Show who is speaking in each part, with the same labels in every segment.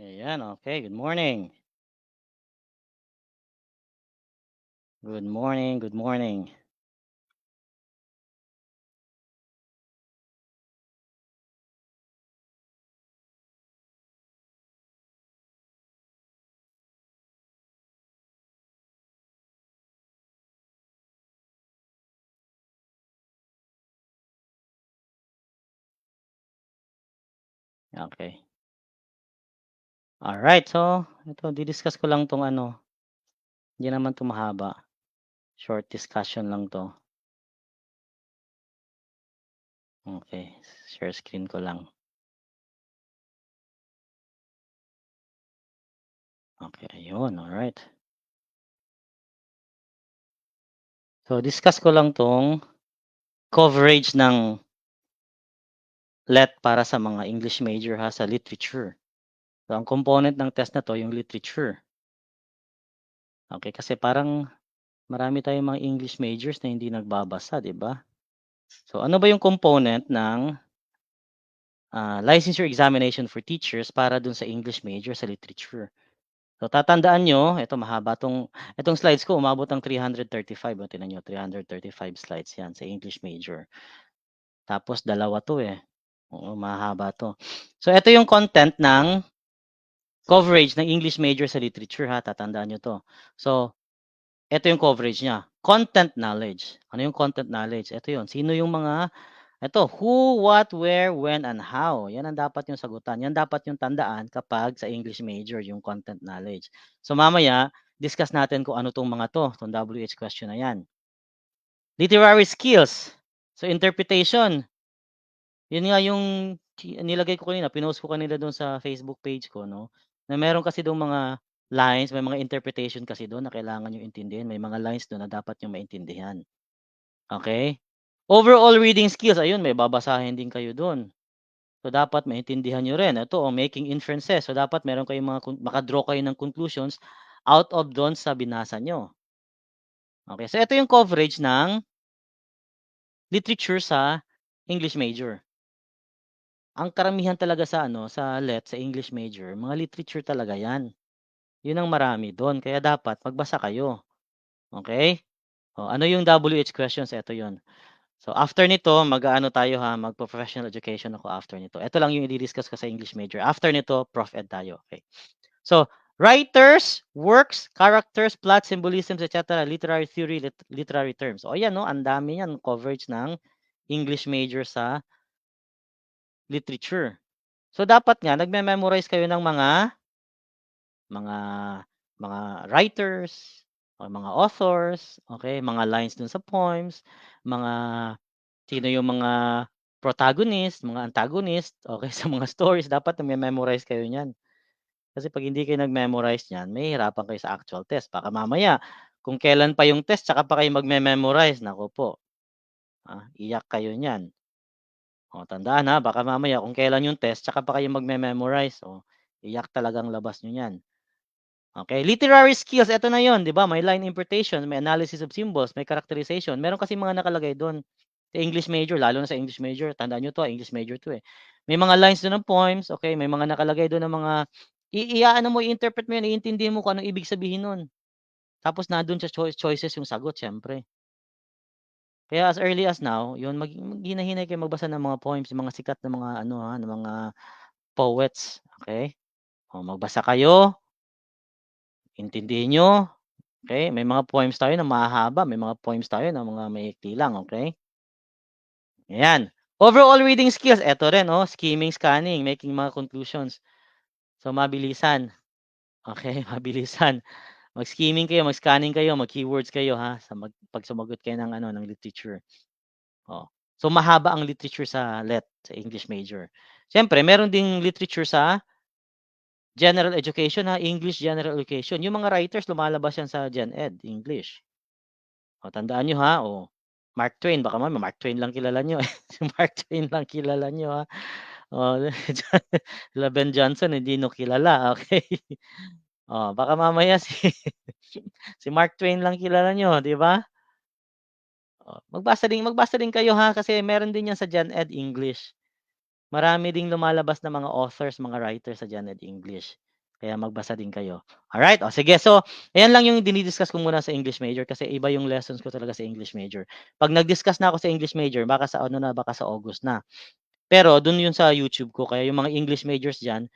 Speaker 1: Ayan, okay. Good morning. Good morning, good morning. Okay. Alright, so ito di-discuss ko lang 'tong ano, hindi naman 'to mahaba. Short discussion lang 'to. Okay, share screen ko lang. Okay, ayun, alright. So discuss ko lang 'tong coverage ng LET para sa mga English major ha, sa literature. So ang component ng test na 'to yung literature. Okay, kasi parang marami tayong mga English majors na hindi nagbabasa, 'di ba? So ano ba yung component ng licensure examination for teachers para dun sa English major sa literature. So tatandaan niyo, ito mahaba 'tong slides ko umabot ng 335, oh, tingnan niyo 335 slides 'yan sa English major. Tapos dalawa 'to, eh. Oo, mahaba 'to. So ito yung content ng coverage ng English major sa literature ha, tatandaan niyo 'to. So ito yung coverage niya, content knowledge. Ano yung content knowledge? Ito yun, sino yung mga Eto, who, what, where, when, and how. Yan ang dapat yung sagutan. Yan dapat yung tandaan kapag sa English major, yung content knowledge. So mamaya, discuss natin kung ano tong mga to, tong WH question na yan. Literary skills. So interpretation. Yun nga yung nilagay ko kanina, pinost ko kanina doon sa Facebook page ko, no? Na meron kasi doon mga lines, may mga interpretation kasi doon na kailangan yung intindihin. May mga lines doon na dapat yung maintindihan. Okay? Overall reading skills, ayun, may babasahin din kayo doon. So, dapat maintindihan niyo rin. Ito, making inferences. So, dapat meron kayong maka-draw kayo ng conclusions out of do'n sa binasa niyo. Okay, so ito yung coverage ng literature sa English major. Ang karamihan talaga sa ano, sa LET, sa English major, mga literature talaga 'yan. 'Yun ang marami do'n, kaya dapat magbasa kayo. Okay? Oh, ano yung WH questions? Ito 'yun. So, after nito mag-aano tayo ha, magpo-professional education ako after nito. Ito lang yung i-di-discuss ko sa English major. After nito, Prof Ed tayo, okay. So, writers, works, characters, plot, symbolisms, etc., literary theory, literary terms. O yan 'no, ang dami niyan coverage ng English major sa literature. So, dapat nga nagme-memorize kayo ng mga mga writers, o mga authors, okay, mga lines dun sa poems, mga sino yung mga protagonist, mga antagonist, okay, sa mga stories dapat nagme-memorize kayo niyan. Kasi 'pag hindi kayo nag-memorize niyan, mahihirapan kayo sa actual test. Baka mamaya kung kailan pa yung test tsaka pa kayo magme-memorize, naku po, iyak kayo niyan. O tandaan ha, baka mamaya kung kailan yung test tsaka pa kayo magme-memorize, iyak talagang labas niyo niyan. Okay, literary skills, eto na yon, 'di ba? May line interpretation, may analysis of symbols, may characterization. Meron kasi mga nakalagay do'n sa English major, lalo na sa English major. Tandaan niyo 'to, English major 'to, eh. May mga lines do'n ng poems, okay, may mga nakalagay do'n ng mga i-aano mo, i-interpret mo 'yan, iintindihin mo kung anong ibig sabihin nun. Tapos nando'n sa choices yung sagot siyempre. Kaya as early as now, yun maghinay-hinay kayo magbasa ng mga poems, yung mga sikat na mga ano, ng mga poets, okay. Magbasa kayo, intindihin niyo. Okay, may mga poems tayo na mahahaba, may mga poems tayo na mga maikli lang, okay? Ayan. Overall reading skills, eto rin, skimming, scanning, making mga conclusions. So, mabilisan, okay, mabilisan. Mag-skimming kayo, mag-scanning kayo, mag-keywords kayo, ha, 'pag sumagot kayo ng ano, ng literature. Oh. So, mahaba ang literature sa LET, sa English major. Siyempre meron ding literature sa general education, ha, English general education. Yung mga writers lumalabas yan sa Gen Ed, English. Tandaan niyo ha, Mark Twain baka mamaya Mark Twain lang kilala niyo, eh, si Mark Twain lang kilala niyo, ha. Oh, sila Ben Johnson hindi niyo kilala, okey. Baka mamaya si Mark Twain lang kilala niyo, 'di ba? Magbasa din kayo ha, kasi meron din 'yan sa Gen Ed English. Marami ding lumalabas na mga authors, mga writers sa Gen Ed English. Kaya magbasa din kayo. Alright, o sige. So, ayan lang yung dini-discuss ko muna sa English major kasi iba yung lessons ko talaga sa English major. 'Pag nag-discuss na ako sa English major baka sa ano na, baka sa August na. Pero dun yun sa YouTube ko kaya yung mga English majors diyan,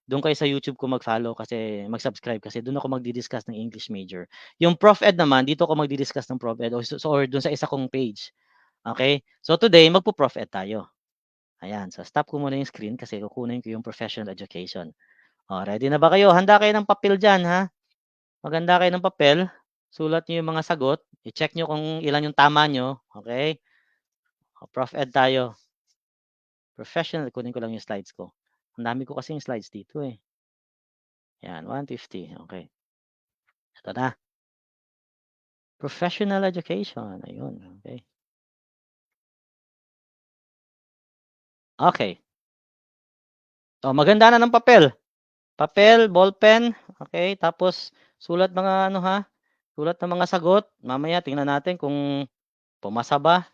Speaker 1: dun kayo sa YouTube ko mag-follow kasi mag-subscribe kasi dun ako magdi-discuss ng English major. Yung Prof Ed naman, dito ako magdi-discuss ng Prof Ed or dun sa isa kong page. Okay? So today, magpo-Prof Ed tayo. Ayan, so stop ko muna yung screen kasi kukunin ko yung professional education. Ready na ba kayo? Handa kayo ng papel diyan, ha? Maghanda kayo ng papel, sulat niyo yung mga sagot, i-check niyo kung ilan yung tama niyo, okey? Prof Ed tayo, professional kunin ko lang yung slides ko. Ang dami ko kasing slides dito, eh. Yan, 150, okey. Ito na, professional education, ayun, okey. Okey. Maghanda na ng papel. Papel, ballpen, okey, tapos sulat mga ano, ha, sulat ng mga sagot. Mamaya tingnan natin kung pumasa ba?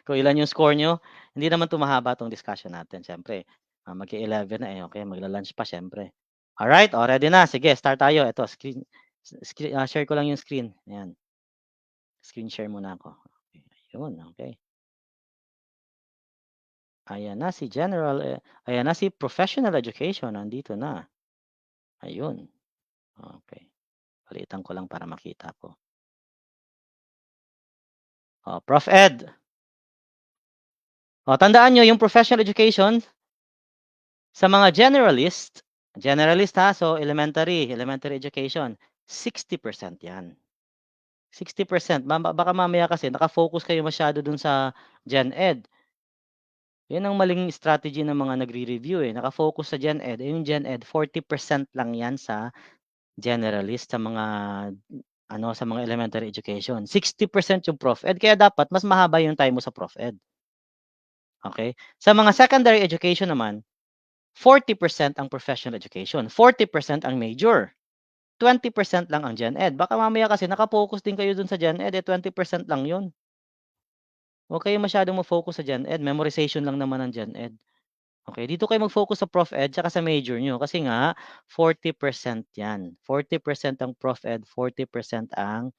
Speaker 1: Kung ilan yung score niyo. Hindi naman 'to mahaba 'tong discussion natin siyempre, magke-11 na, eh, okey magla-lunch pa siyempre. Alright, ready na, sige start tayo. Eto share ko lang yung screen, ayan. Screen share muna ako. Okey, ayun, okey. Ayan na si general, ayan na si professional education nandito na, ayun. Okey, palitan ko lang para makita ko. Prof Ed, tandaan niyo yung professional education sa mga generalist ha, so elementary education, 60% 'yan. 60% baka mamaya kasi naka-focus kayo masyado dun sa Gen Ed. 'Yun ang maling strategy ng mga nagre-review, eh, naka-focus sa Gen Ed, yung Gen Ed 40% lang 'yan sa generalist, sa mga ano, sa mga elementary education. 60% yung Prof Ed kaya dapat mas mahaba yung time mo sa Prof Ed, okey? Sa mga secondary education naman, 40% ang professional education, 40% ang major. 20% lang ang Gen Ed. Baka mamaya kasi naka-focus din kayo dun sa Gen Ed, 20% lang yun. Huwag kayo masyadong mag-focus sa Gen Ed, memorization lang naman ang Gen Ed. Okay, dito kayo mag-focus sa Prof Ed tsaka sa major niyo kasi nga 40% 'yan. 40% ang Prof Ed, 40% ang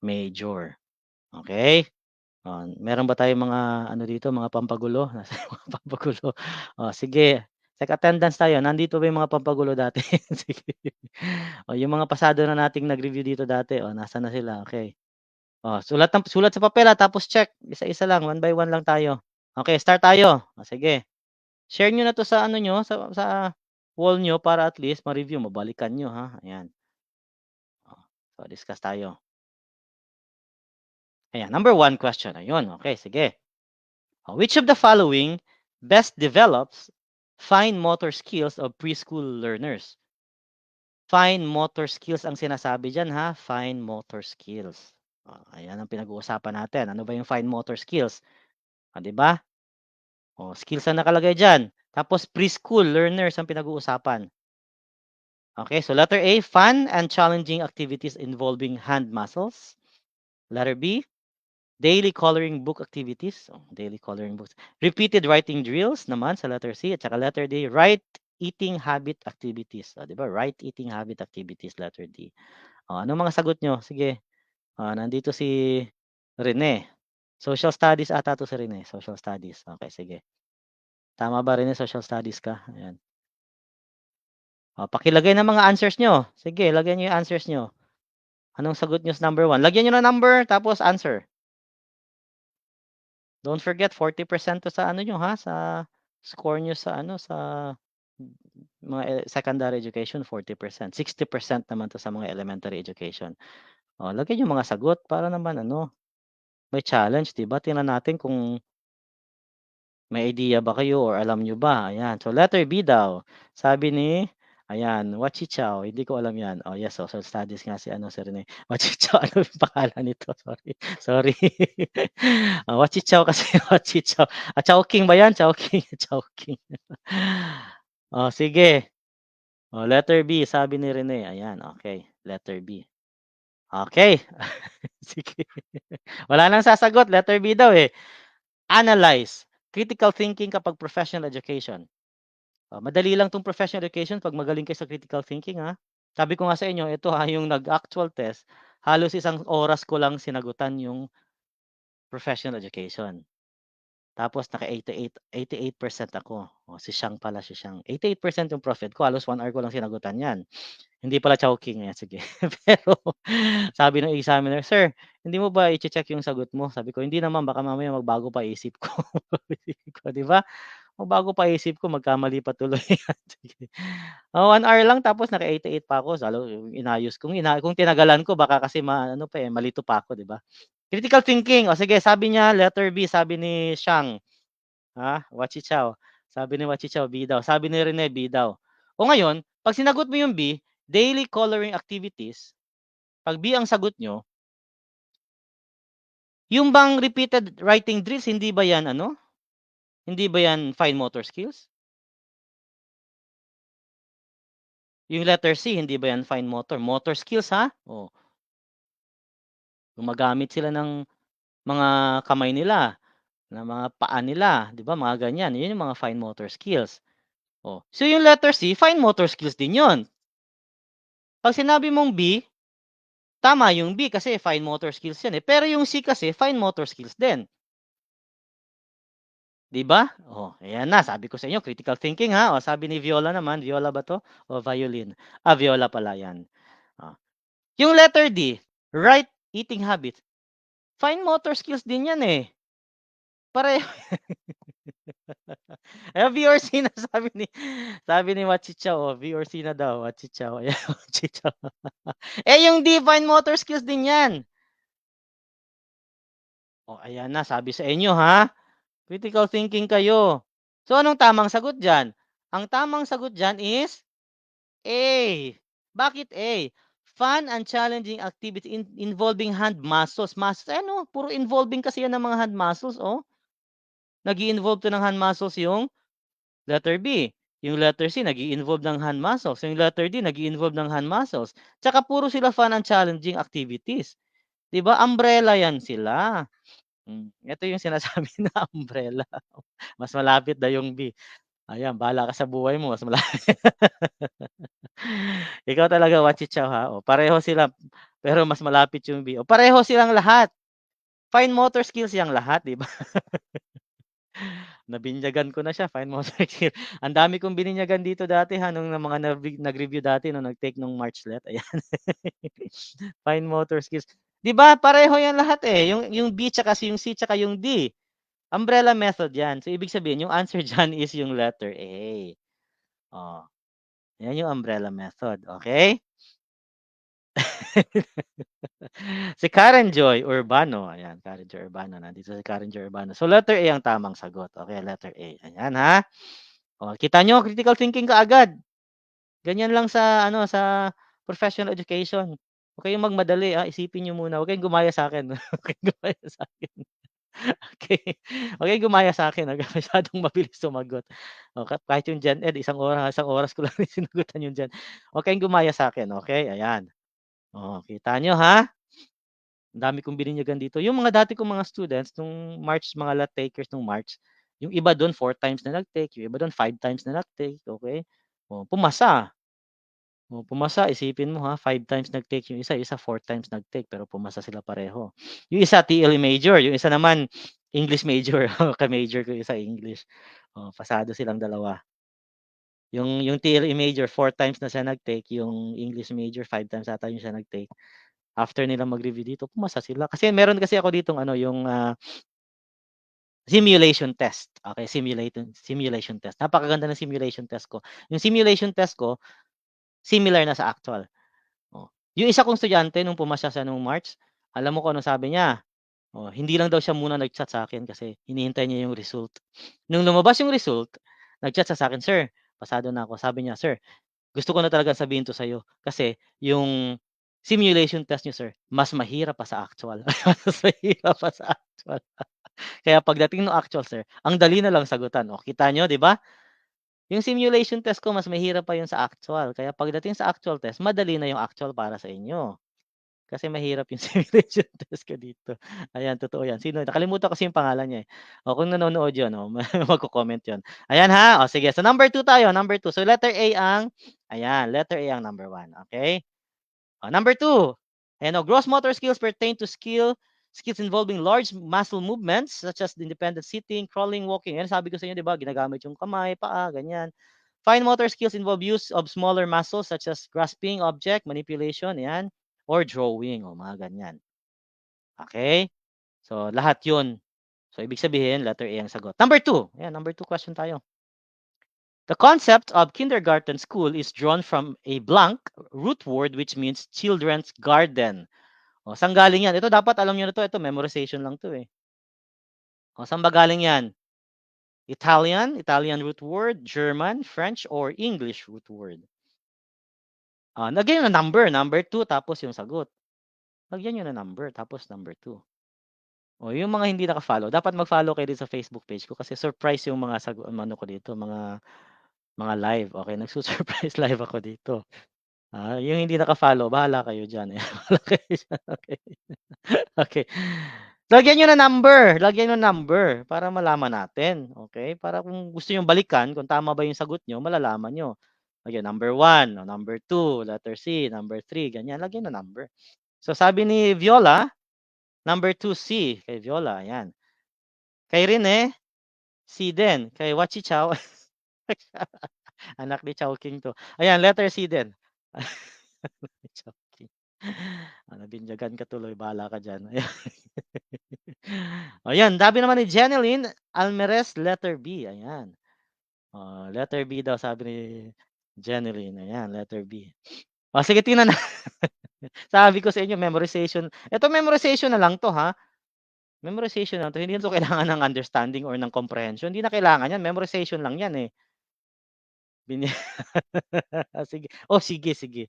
Speaker 1: major. Okay. Meron ba tayong mga ano dito, mga pampagulo? Nasaan yung mga pampagulo? Sige, take attendance tayo. Nandito ba yung mga pampagulo dati? Sige. Yung mga pasado na nating nag-review dito dati, nasaan na sila? Okay. Sulat sa papel, tapos check. Isa-isa lang, one by one lang tayo. Okay, start tayo. Sige. Share niyo na 'to sa ano niyo, sa wall niyo para at least ma-review mo, balikan niyo, ha. Ayan. Oh, so discuss tayo. Ayan, number one question, ayun, okay, sige. Which of the following best develops fine motor skills of preschool learners? Fine motor skills ang sinasabi diyan, ha, fine motor skills. Ayan ang pinag-uusapan natin. Ano ba yung fine motor skills? 'Di ba? Skills ang nakalagay diyan. Tapos preschool learners ang pinag-uusapan. Okay, so letter A, fun and challenging activities involving hand muscles. Letter B, daily coloring book activities. Daily coloring books. Repeated writing drills naman sa letter C. At saka letter D, right eating habit activities. Di ba? Right eating habit activities, letter D. Anong mga sagot nyo? Sige. Nandito si Rene. Social studies ata to si Rene. Social studies. Okay, sige. Tama ba Rene? Social studies ka? Ayan. Pakilagay ng mga answers nyo. Sige, lagyan nyo yung answers nyo. Anong sagot nyo sa number 1? Lagyan nyo ng number tapos answer. Don't forget 40% to sa ano nyo ha, sa score nyo sa ano, sa mga secondary education 40%. 60% naman to sa mga elementary education. Lagyan yung mga sagot para naman ano, may challenge 'di ba? Tingnan natin kung may idea ba kayo or alam nyo ba? Ayan. So letter B daw. Sabi ni ayan, Wachichao. Hindi ko alam 'yan. Yes, social studies nga si ano, si Rene. Wachichao, ano yung pangalan nito? Sorry. Sorry. Wachichao kasi Wachichao. Chowking ba 'yan? Chowking, Chowking. Sige. Letter B sabi ni Rene. Ayan, okay. Letter B. Okay. Sige. Wala nang sasagot. Letter B daw eh. Analyze. Critical thinking kapag professional education. Madali lang 'tong professional education 'pag magaling kayo sa critical thinking, Sabi ko nga sa inyo ito, yung nag-actual test, halos isang oras ko lang sinagutan yung professional education. Tapos naka 88% ako. Si Siang pala, si Siang. 88% yung Prophet ko, halos 1 hour ko lang sinagutan 'yan. Hindi pala Chowking, ayan sige. Pero sabi ng examiner, "Sir, hindi mo ba iche-check yung sagot mo?" Sabi ko, "Hindi naman, baka mamaya magbago pa isip ko." Isip ko, 'di ba? Magbago pa isip ko, magkamali pa tuloy yan, sige. 1 hour lang tapos naka 88 pa ako, lalo yung inayos kung tinagalan ko baka kasi ano pa, malito pa ako, 'di ba? Critical thinking, o sige sabi niya letter B, sabi ni Siang, Wachichao. Sabi ni Wachichao, B daw. Sabi ni Rene, B daw. O ngayon, 'pag sinagot mo yung B, daily coloring activities, 'pag B ang sagot niyo, yung bang repeated writing drills, hindi ba yan ano, hindi ba yan fine motor skills? Yung letter C, hindi ba yan fine motor skills, Oh, gumagamit sila ng mga kamay nila, ng mga paa nila, 'di ba, mga ganyan. Yun yung mga fine motor skills. Oh, so yung letter C, fine motor skills din yun. 'Pag sinabi mong B, tama yung B kasi fine motor skills yan, pero yung C kasi fine motor skills din. 'Di ba? Oh, ayan na, sabi ko sa inyo critical thinking, O sabi ni Viola naman, Viola ba 'to o violin? Viola pala 'yan. Oh, yung letter D, right eating habits, fine motor skills din 'yan, pareho. V or C na sabi ni Wachichao, V or C na daw, Wachichao, ayan Wachichao. Yung D, fine motor skills din 'yan. Oh, ayan na, sabi sa inyo, critical thinking kayo. So, anong tamang sagot diyan? Ang tamang sagot diyan is A. Bakit A? Fun and challenging activity involving hand muscles. Puro involving kasi yan ng mga hand muscles, oh. Nag-i-involve 'to ng hand muscles yung letter B. Yung letter C nag-i-involve ng hand muscles. Yung letter D nag-i-involve ng hand muscles. Tsaka puro sila fun and challenging activities. 'Di ba, umbrella yan sila. Ito yung sinasabi na umbrella. Mas malapit daw yung B. Ayan, bahala ka sa buhay mo, mas malapit. Ikaw talaga Wachichaw, pareho sila, pero mas malapit yung B. O pareho silang lahat. Fine motor skills yang lahat, 'di ba? Nabinyagan ko na siya, fine motor skill. Ang dami kong bininyagan dito dati, nung mga nag-review dati nung nag-take nung Marchlet, ayan. Fine motor skills. 'Di ba pareho yan lahat, yung B tsaka yung C tsaka yung D. Umbrella method yan. So ibig sabihin yung answer diyan is yung letter A. Oh, yan yung umbrella method, okey? Si Karen Joy Urbano, ayan, Karen Joy Urbano, nandito si Karen Joy Urbano. So letter A ang tamang sagot, okey, letter A, ayan, Oh, kita niyo critical thinking kaagad. Ganyan lang sa ano, sa professional education. Huwag kayong magmadali, isipin niyo muna, huwag kayong gumaya sa'kin, huwag kayong gumaya sa'kin. Okey, huwag kayong gumaya sa'kin, huwag kayong masyadong mabilis sumagot. Kahit yung Gen Ed isang oras ko lang rin sinagutan yung Gen. Huwag kayong gumaya sa'kin, okey, ayan. Oh, kita niyo, Ang dami kong bininyagan dito. Yung mga dati kong mga students nung March, mga lot takers nung March, yung iba dun 4 times na nag-take, yung iba dun 5 times na nag-take, okey. Oh, pumasa. Oh, pumasa isipin mo, 5 times nag-take yung isa 4 times nag-take pero pumasa sila pareho. Yung isa TLE major, yung isa naman English major, ka-major ko yung isa English. Oh, pasado silang dalawa. Yung TLE major 4 times na siya nag-take, yung English major 5 times ata yung siya nag-take. After nila mag-review dito, pumasa sila. Kasi meron kasi ako ditong ano, yung, simulation test. Okay, simulation test. Napakaganda ng simulation test ko. Yung simulation test ko, similar na sa actual. Oh, yung isa kong estudyante nung pumasa siya nung March, alam mo kung anong sabi niya? Hindi lang daw siya muna nag-chat sa'kin kasi hinihintay niya yung result. Nung lumabas yung result, nag-chat siya sa'kin, "Sir, pasado na ako." Sabi niya, "Sir, gusto ko na talagang sabihin 'to sa'yo kasi yung simulation test niyo, sir, mas mahirap pa sa actual." Mas mahirap pa sa actual. Kaya pagdating nung actual, sir, ang dali na lang sagutan. Kita niyo, 'di ba? Yung simulation test ko mas mahirap pa yun sa actual. Kaya pagdating sa actual test, madali na yung actual para sa inyo. Kasi mahirap yung simulation test ko dito. Ayan, totoo yan. Sino nakalimutan ko kasi yung pangalan niya, eh. O kung nanonood yun, oh, magko-comment yun. Ayan ha, o sige. So number 2 tayo, number 2. So letter A ang ayan, letter A ang number 1, okay? Number 2, ayan o, gross motor skills pertain to skills involving large muscle movements such as independent sitting, crawling, walking. Yan sabi ko sa inyo, 'di ba? Ginagamit yung kamay, paa, ganyan. Fine motor skills involve use of smaller muscles such as grasping object, manipulation, yan, or drawing, o mga ganyan. Okay? So lahat 'yun. So ibig sabihin letter A ang sagot. Number 2, ayan, number 2 question tayo. The concept of kindergarten school is drawn from a blank root word which means children's garden. O, saan galing yan? Ito dapat alam niyo na 'to, ito memorization lang 'to, eh. O, saan ba galing yan? Italian root word, German, French, or English root word? Lagyan niyo ng number 2 tapos yung sagot. Lagyan niyo ng number tapos number 2. O, yung mga hindi naka-follow, dapat mag-follow kayo din sa Facebook page ko kasi surprise yung mga ano ko dito, mga live, okey? Nagsu-surprise live ako dito. Yung hindi naka-follow bahala kayo diyan, eh, bahala kayo diyan, okey. Okey. Lagyan niyo ng number para malaman natin, okey? Para kung gusto niyong balikan kung tama ba yung sagot niyo, malalaman niyo. Lagyan number 1, o number 2, letter C, number 3, ganyan, lagyan ng number. So sabi ni Viola, number 2 C, kay Viola, ayan. Kay Rene, C din, kay Wachichaw anak ni Chowking 'to. Ayan, letter C din. Chowking. Nabinyagan ka tuloy, bahala ka diyan. Ayan, sabi naman ni Jeneline Almerez, letter B, ayan. Letter B daw sabi ni Jeneline, ayan, letter B. Sige tingnan na sabi ko sa inyo memorization. Ito memorization na lang 'to, ha. Memorization lang 'to, hindi na 'to kailangan ng understanding or ng comprehension, hindi na kailangan yan, memorization lang yan, eh. Binya sige. Sige, sige.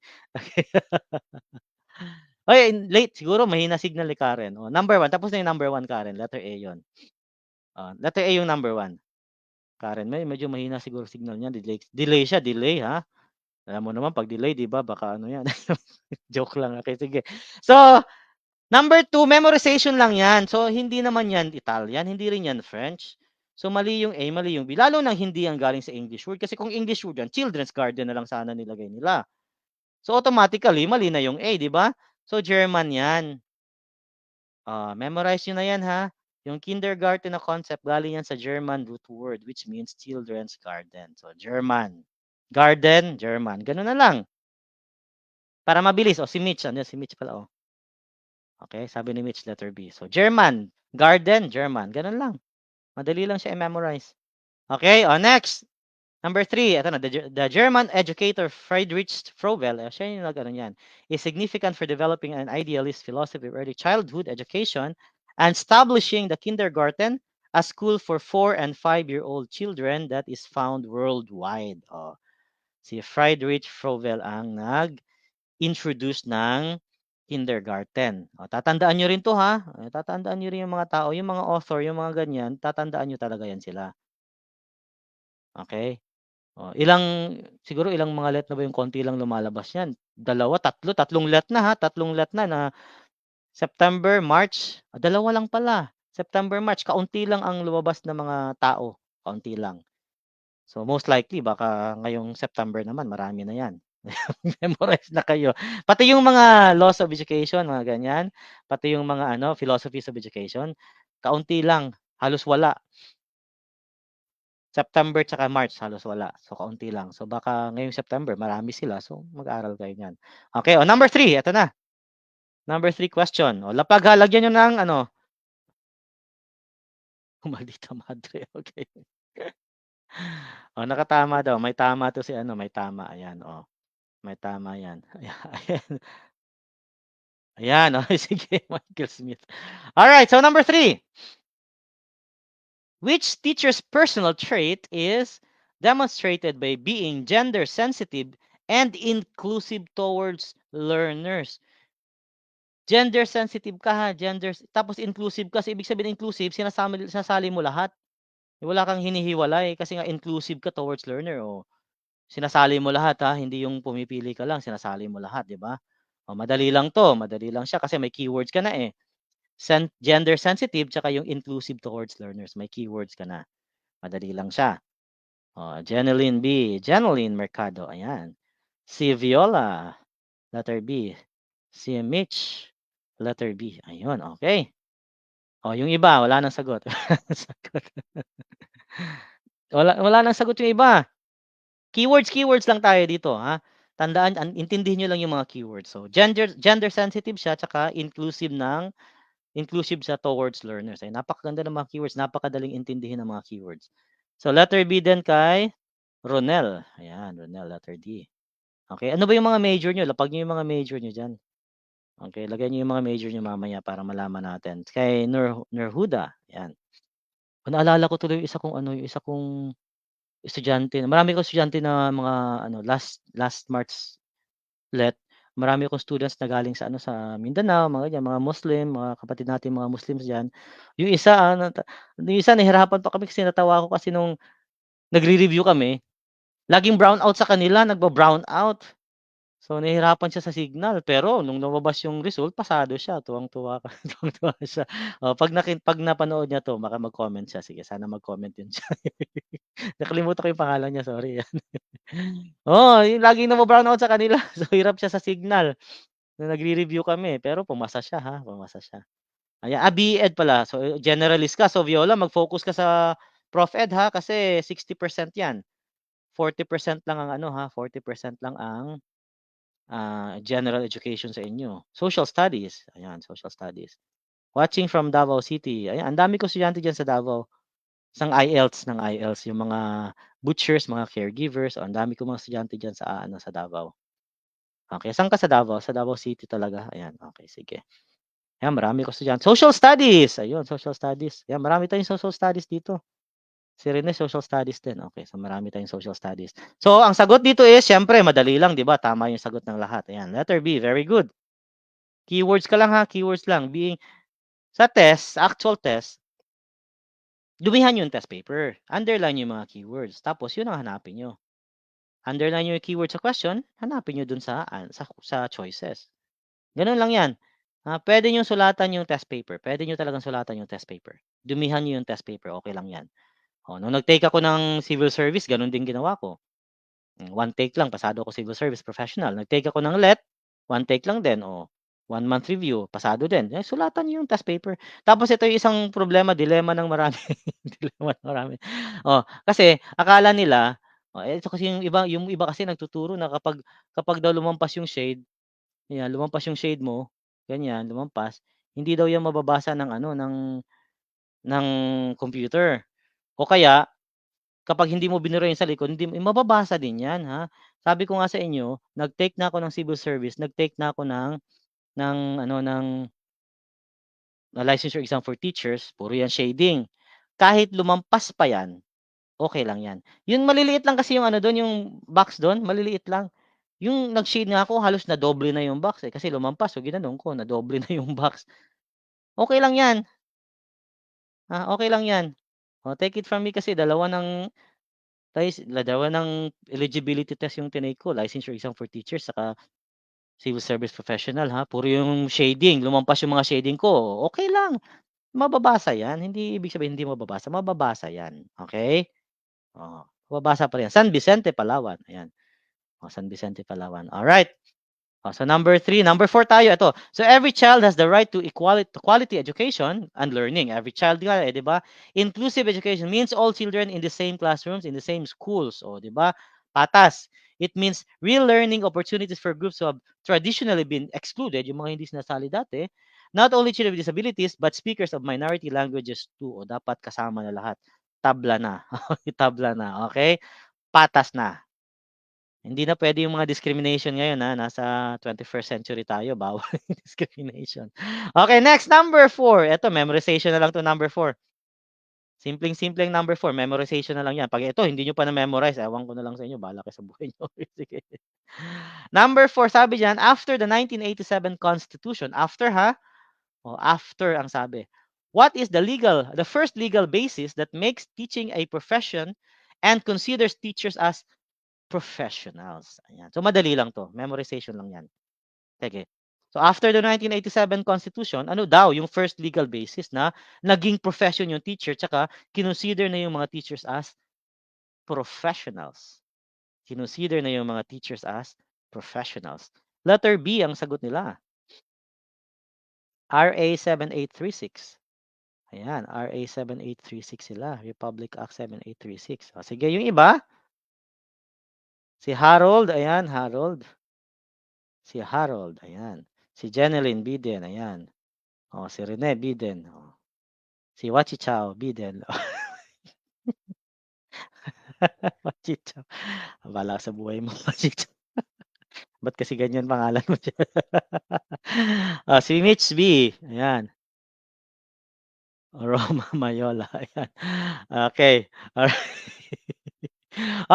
Speaker 1: Oy, late siguro mahina signal ni Karen. Number 1 tapos na yung number 1 Karen, letter A yun. Letter A yung number 1. Karen, medyo mahina siguro signal niya, delay siya, delay, ha. Alam mo naman 'pag delay 'di ba baka ano 'yan, joke lang, okey sige. So, number 2 memorization lang 'yan. So, hindi naman 'yan Italian, hindi rin 'yan French. So, mali yung A, mali yung B. Lalo na hindi yan galing sa English word kasi kung English word yan, children's garden na lang sana nilagay nila. So, automatically mali na yung A, 'di ba? So, German 'yan. Memorize niyo na 'yan, ha. Yung kindergarten na concept galing yan sa German root word which means children's garden. So, German. Garden, German. Gano'n na lang. Para mabilis. Si Mitch, si Mitch pala, Okay, sabi ni Mitch letter B. So, German, garden, German. Gano'n lang. Madali lang siya i-memorize. Okay, next. Number 3, ito na, the German educator Friedrich Froebel, siya yung nag-ano niyan, is significant for developing an idealist philosophy of early childhood education and establishing the kindergarten, a school for 4 and 5-year-old children that is found worldwide. Si Friedrich Froebel ang nag-introduce ng kindergarten. Tatandaan niyo rin 'to, ha. Tatandaan niyo rin yung mga tao, yung mga author, yung mga ganyan, tatandaan niyo talaga yan sila. Okay? Siguro ilang mga let na ba yung konti lang lumalabas niyan, 2, 3, tatlong let na, ha, tatlong let na September, March, 2 lang pala. September, March, kaunti lang ang lumabas na mga tao, kaunti lang. So, most likely baka ngayong September naman marami na 'yan. Memorize na kayo. Pati yung mga laws of education, mga ganyan, pati yung mga philosophies of education, kaunti lang, halos wala. September tsaka March halos wala. So, kaunti lang. So, baka ngayong September marami sila. So, mag-aral kayo niyan. Okay, number 3, eto na. Number 3 question. Lapag ha, lagyan niyo ng maldita madre, okay. Nakatama daw. May tama 'to si may tama. Ayan, may tama 'yan. Ayan. Ayan, sige, Michael Smith. Alright, so number 3. Which teacher's personal trait is demonstrated by being gender sensitive and inclusive towards learners? Gender sensitive ka, ha, tapos inclusive ka. So, ibig sabihin inclusive, sinasali mo lahat. Wala kang hinihiwalay kasi nga inclusive ka towards learner, sinasali mo lahat, ha, hindi yung pumipili ka lang, sinasali mo lahat, 'di ba? Madali lang 'to, madali lang siya kasi may keywords ka na, eh. Gender sensitive tsaka yung inclusive towards learners, may keywords ka na. Madali lang siya. Jeneline B, Jeneline Mercado, ayan. Si Viola, letter B. Si Mitch, letter B, ayun, okey. Yung iba wala ng sagot. Wala ng sagot. Wala ng sagot yung iba. Keywords lang tayo dito, ha. Tandaan intindihin niyo lang yung mga keywords. So, gender sensitive siya tsaka inclusive siya towards learners. Ay napakaganda ng mga keywords, napakadaling intindihin ng mga keywords. So, letter B din kay Ronel. Ayan, Ronel, letter D. Okay, ano ba yung mga major niyo? Lapag niyo yung mga major niyo diyan. Okay, lagay niyo yung mga major niyo mamaya para malaman natin. Kay Nurhuda, ayan. Naalala ko tuloy yung isa kong ano, yung isa kong estudyante, marami akong estudyante na mga ano, last March let, marami akong students na galing sa ano, sa Mindanao, mga ganyan, mga Muslim, mga kapatid natin mga Muslims diyan. Yung isa, yung isa nahirapan pa kami kasi natawa ako kasi nung nagre-review kami, laging brown out sa kanila, nagba-brown out. So, nahihirapan siya sa signal, pero nung lumabas yung result pasado siya, tuwang-tuwa ka tuwang-tuwa siya. 'Pag napanood niya 'to baka mag-comment siya, sige sana mag-comment din siya. Nakalimutan ko yung pangalan niya, sorry. Oo, yung laging naba-brownout sa kanila, so hirap siya sa signal. Nung nagre-review kami, pero pumasa siya, ha, pumasa siya. BE-Ed pala, so generalist ka, so Viola mag-focus ka sa Prof Ed, ha, kasi 60% 'yan. 40% lang ang ano, ha, 40% lang ang general education sa inyo. Social studies, ayan, social studies. Watching from Davao City, ayan, ang dami kong estudyante diyan sa Davao. Ng IELTS, yung mga butchers, mga caregivers, ang dami kong mga estudyante diyan sa ano, sa Davao. Okay, saan ka sa Davao? Sa Davao City talaga? Ayan, okay, sige. Ayan, marami akong estudyante. Social studies, ayun, social studies. Ayan, marami tayong social studies dito. Si Rene social studies din. Okay, so marami tayong social studies. So, ang sagot dito is siyempre madali lang, 'di ba? Tama yung sagot ng lahat. Ayan, letter B, very good. Keywords ka lang, ha, keywords lang. Sa test, sa actual test, dumihan yung test paper. Underline yung mga keywords. Tapos yun ang hanapin niyo. Underline niyo yung keyword sa question, hanapin niyo dun sa choices. Gano'n lang 'yan. Puwede niyong sulatan yung test paper. Puwede niyo talagang sulatan yung test paper. Dumihan niyo yung test paper, okey lang 'yan. Nung nag-take ako ng civil service gano'n din ginawa ko. One take lang pasado ako civil service professional. Nag-take ako ng one take lang din, 1 month review, pasado din. Sulatan niyo yung test paper. Tapos ito yung isang problema, dilemma ng marami, dilemma ng marami. Kasi akala nila, ito kasi yung iba kasi nagtuturo na kapag daw lumampas yung shade, yan, lumampas yung shade mo, ganyan, lumampas, hindi daw yan mababasa ng ano, ng computer. O kaya kapag hindi mo binura yung sa likod, hindi mababasa din 'yan, ha. Sabi ko nga sa inyo, nag-take na ako ng civil service, nag-take na ako ng ano, licensure exam for teachers, puro 'yan shading. Kahit lumampas pa 'yan, okey lang 'yan. Yung maliliit lang kasi yung ano dun, yung box dun, maliliit lang. Yung nag-shade nga ako halos nadoble na yung box, kasi lumampas, so ginano'n ko, nadoble na yung box. Okey lang 'yan, okey lang 'yan. Take it from me kasi dalawa ng eligibility test yung tinake ko, licensure exam for teachers saka civil service professional, ha. Puro yung shading, lumampas yung mga shading ko, okey lang, mababasa 'yan. Hindi ibig sabihin hindi mababasa, mababasa 'yan, okey? Mababasa pa rin 'yan. San Vicente, Palawan, ayan. San Vicente, Palawan, alright. So number 4 tayo, ito. So every child has the right to quality education and learning. Every child nga, 'di ba? Inclusive education means all children in the same classrooms, in the same schools, 'di ba? Patas. It means real learning opportunities for groups who have traditionally been excluded, yung mga hindi sinasali dati. Not only children with disabilities, but speakers of minority languages too. Dapat kasama na lahat. Tabla na. Tabla na, okay? Patas na. Hindi na puwede yung mga discrimination ngayon, nasa 21st century tayo, bawal yung discrimination. Okay, next, number 4. Eto memorization na lang 'to, number 4. Simpleng-simpleng number 4, memorization na lang 'yan. 'Pag ito hindi niyo pa na-memorize, ewan ko na lang sa inyo, bahala kayo sa buhay niyo. Sige. Number 4, sabi diyan, after the 1987 Constitution, after, after ang sabi. What is the first legal basis that makes teaching a profession and considers teachers as professionals? Ayan. So madali lang 'to, memorization lang 'yan. Sige. So after the 1987 Constitution, ano daw yung first legal basis na naging profession yung teacher tsaka kinonsider na yung mga teachers as professionals. Kinonsider na yung mga teachers as professionals. Letter B ang sagot nila. RA 7836. Ayan, RA 7836 sila. Republic Act 7836. O, sige, yung iba. Si Harold, ayan, Harold. Si Harold, ayan. Si Jeneline Biden, ayan. O, si Rene Biden. O. Si Wachichao Biden. Wachichao. Bahala ka sa buhay mo, Wachichao. Ba't kasi ganyan pangalan mo dyan? Si Mitch B. Ayan. Roma Mayola. Ayan. Okay. Alright.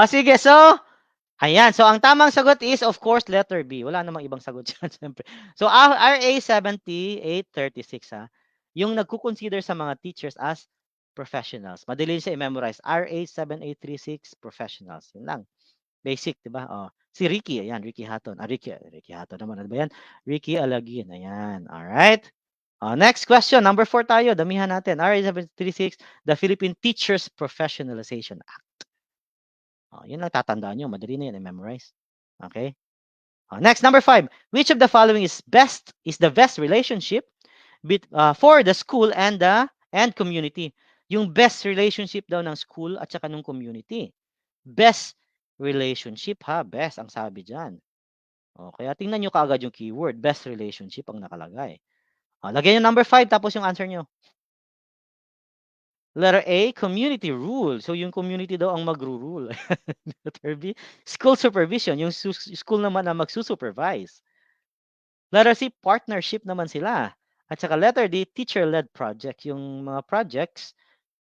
Speaker 1: Sige. So, ayan. So, ang tamang sagot is, of course, letter B. Wala namang ibang sagot dyan, siyempre. So, RA 7836, ha? Yung nagko-consider sa mga teachers as professionals. Madali siya i-memorize. RA 7836, professionals. Yun lang. Basic, di ba? Oh. Si Ricky, ayan, Ricky Hatton. Ricky Hatton naman. Ano ba yan? Ricky Alagin. Ayan. Alright. Next question, number 4 tayo. Damihan natin. RA 736, the Philippine Teachers Professionalization Act. Yun lang tatandaan nyo. Madali na yan i-memorize. Okay? Next, number 5. Which of the following is the best relationship for the school and community? Yung best relationship daw ng school at saka ng community. Best relationship, ha? Best ang sabi dyan. Kaya tingnan nyo kaagad yung keyword. Best relationship ang nakalagay. Lagyan yung number 5 tapos yung answer nyo. Letter A, community rule. So yung community daw ang magru-rule. Letter B, school supervision. Yung school naman na magsusupervise. Letter C, partnership naman sila. At saka letter D, teacher-led project. Yung mga projects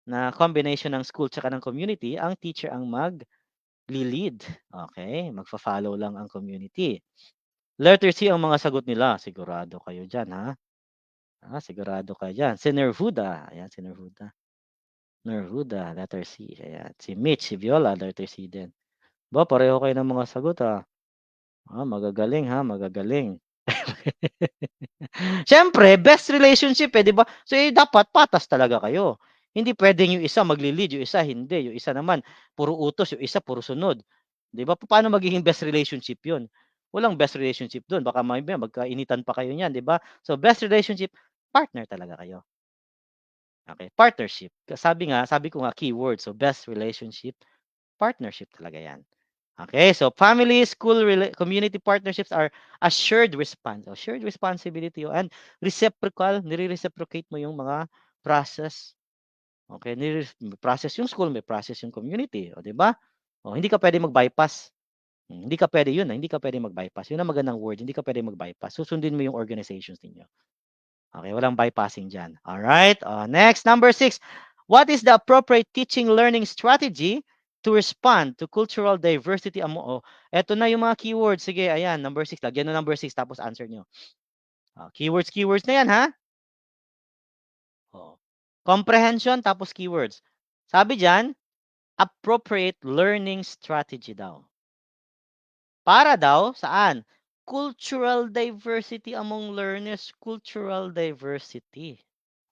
Speaker 1: na combination ng school tsaka ng community, ang teacher ang mag-lead. Okay? Magfa-follow lang ang community. Letter C ang mga sagot nila. Sigurado kayo dyan, ha? Sigurado kayo dyan. Si Nervuda. Ayan, si Nervuda. Nervuda, letter C. Ayan. Si Mitch, si Viola, letter C din. Ba, pareho kayo ng mga sagot, ha? Magagaling, ha? Magagaling. Siyempre, best relationship, di ba? So, dapat patas talaga kayo. Hindi pwedeng yung isa magli-lead, yung isa hindi. Yung isa naman, puro utos, yung isa puro sunod. Di ba? Paano magiging best relationship yun? Walang best relationship doon. Baka magkainitan pa kayo niyan, di ba? So, best relationship, partner talaga kayo. Okay, partnership. Sabi ko nga keyword. So best relationship, partnership talaga 'yan. Okay, so family, school, community partnerships are assured responsibility and reciprocal, nire-reciprocate mo yung mga process. Okay, process yung school, may process yung community, o 'di ba? Hindi ka pwedeng mag-bypass. Hindi ka pwede yun, hindi ka pwedeng mag-bypass. Yun ang magandang word, hindi ka pwedeng mag-bypass. Susundin mo yung organizations ninyo. Okay, walang bypassing dyan. Alright, next, number 6. What is the appropriate teaching learning strategy to respond to cultural diversity? Eto na yung mga keywords. Sige, ayan, number 6. Lagyan na number 6 tapos answer nyo. Keywords na yan, ha? Comprehension tapos keywords. Sabi dyan, appropriate learning strategy daw. Para daw, saan? Cultural diversity among learners. Cultural diversity.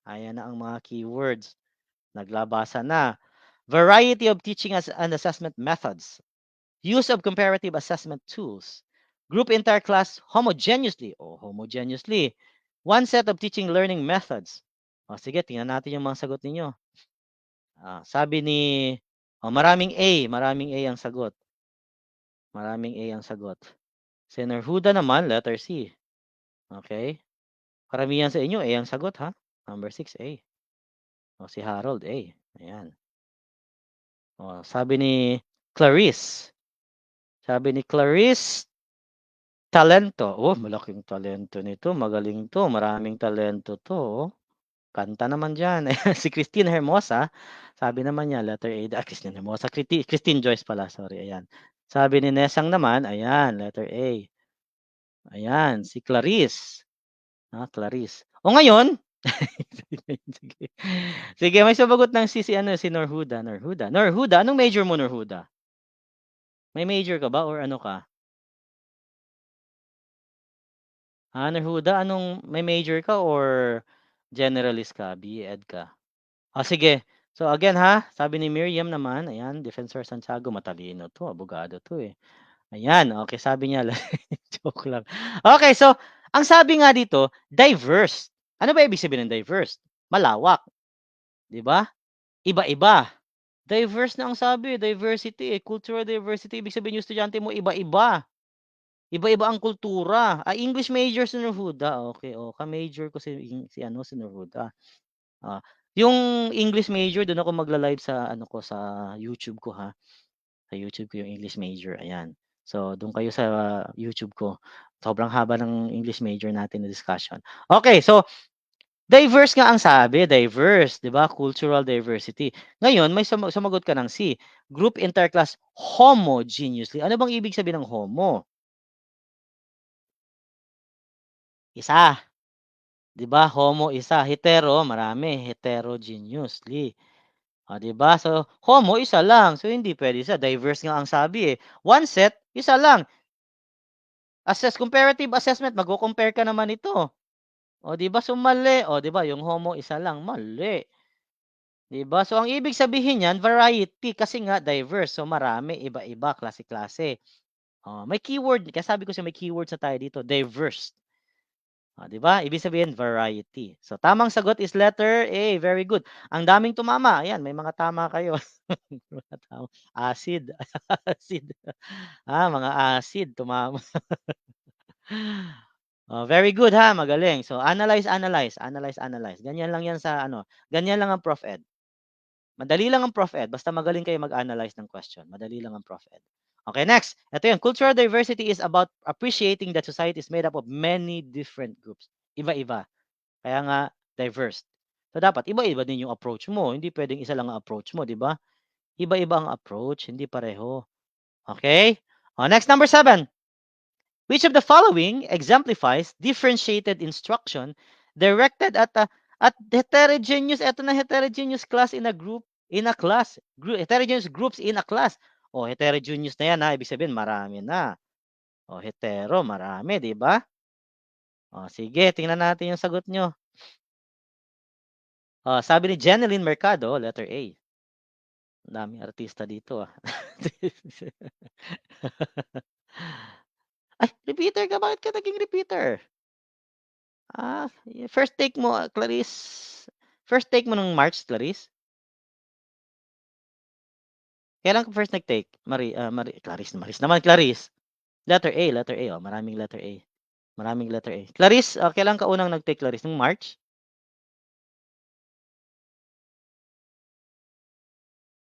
Speaker 1: Ayan na ang mga keywords. Naglabasa na. Variety of teaching and assessment methods. Use of comparative assessment tools. Group entire class homogeneously. Homogeneously. One set of teaching learning methods. Sige, tingnan natin yung mga sagot ninyo. Sabi ni, maraming A ang sagot. Maraming A ang sagot. Senator Huda naman, letter C. Okay. Karamihan sa inyo, A ang sagot, ha? Number 6, A. Si Harold, A. Ayan. Sabi ni Clarice. Talento. Malaking talento nito. Magaling to. Maraming talento to. Kanta naman dyan. Si Christine Hermosa. Sabi naman niya, letter A. Christine Hermosa. Christine Joyce pala. Sorry. Ayan. Sabi ni Nesang naman, ayan, letter A. Ayan, si Clarice. Clarice. Ngayon, sige. Sige, may sumagot ng si Norhuda. Norhuda, anong major mo, Norhuda? May major ka ba or ano ka? Nerhuda, anong may major ka or generalist ka, BE-Ed ka? Sige. So again ha, sabi ni Miriam naman, ayan, Defensor Santiago, matalino 'to, abogado 'to, eh. Ayan, okey, sabi niya joke lang. Okay, so ang sabi nga dito, diverse. Ano ba ibig sabihin ng diverse? Malawak, 'di ba? Iba-iba. Diverse na ang sabi, diversity, eh, cultural diversity, ibig sabihin yung estudyante mo iba-iba. Iba-iba ang kultura. English major si Nurhuda, okey, ka-major ko si ano, si Nurhuda. Ah, yung English major dun ako magla-live sa ano ko, sa YouTube ko ha. Sa YouTube ko yung English major, ayan. So, dun kayo sa YouTube ko. Sobrang haba ng English major natin na discussion. Okay, so diverse nga ang sabi, diverse, 'di ba? Cultural diversity. Ngayon may sumagot ka ng C, group interclass homogeneously. Ano bang ibig sabihin ng homo? Isa, 'di ba? Homo isa, hetero marami, heterogeneously. 'Di ba? So, homo isa lang. So, hindi puwede isa, diverse nga ang sabi, eh. One set, isa lang. Comparative assessment, magko-compare ka naman ito. 'Di ba? So, mali. 'Di ba yung homo isa lang, mali. 'Di ba? So, ang ibig sabihin niyan variety kasi nga diverse. So, marami, iba-iba, klase-klase. May keyword kaya sabi ko may keywords na tayo dito, diverse. 'Di ba? Ibig sabihin variety. So, tamang sagot is letter A, very good. Ang daming tumama, ayan may mga tama kayo. Mga tama. Acid, acid. Mga acid tumama. Very good ha, magaling. So, analyze, analyze, analyze, analyze. Ganyan lang 'yan sa ano, ganyan lang ang Prof Ed. Madali lang ang Prof Ed, basta magaling kayo mag-analyze ng question, madali lang ang Prof Ed. Okay, next. Ito 'yun, cultural diversity is about appreciating that society is made up of many different groups. Iba-iba, kaya nga diverse. So, dapat iba-iba din yung approach mo, hindi puwedeng isa lang ang approach mo, 'di ba? Iba-iba ang approach, hindi pareho. Okay? Next, number 7. Which of the following exemplifies differentiated instruction directed at heterogeneous, eto na, heterogeneous class in a group, in a class, heterogeneous groups in a class. Heterogeneous na yan ha, ibig sabihin marami na. Hetero, marami, di ba? Sige, tingnan natin yung sagot nyo. Sabi ni Jeneline Mercado, letter A. Ang daming artista dito ah. Ay, repeater ka, bakit ka naging repeater? First take mo, Clarice. First take mo nung March, Clarice? Kailan ka first nag-take? Clarice, Maris naman, Clarice. Letter A, letter A. Maraming letter A. Maraming letter A. Clarice, kailan ka unang nag-take, Clarice? Nung March?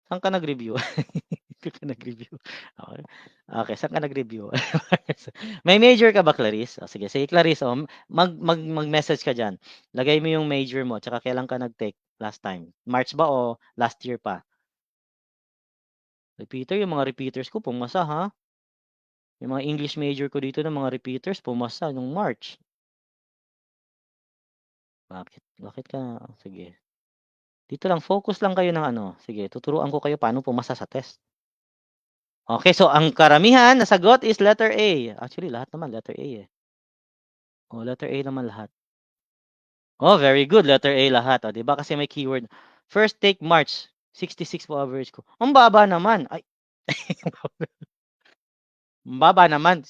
Speaker 1: Saan ka nag-review? Saan ka nag-review? Okay. Okay, saan ka nag-review? May major ka ba, Clarice? Sige, sige, Clarice, mag-message ka diyan. Lagay mo yung major mo, tsaka kailan ka nag-take last time? March ba o last year pa? Repeater, yung mga repeaters ko pumasa ha. Yung mga English major ko dito ng mga repeaters pumasa nung March. Bakit? Bakit ka sige. Dito lang, focus lang kayo ng ano, sige tuturuan ko kayo paano pumasa sa test. Okay, so ang karamihan na sagot is letter A. Actually lahat naman letter A, eh. Letter A naman lahat. Very good, letter A lahat, 'di ba kasi may keyword. First take March, 66 po average ko. Ang baba naman. Ay, ang baba naman.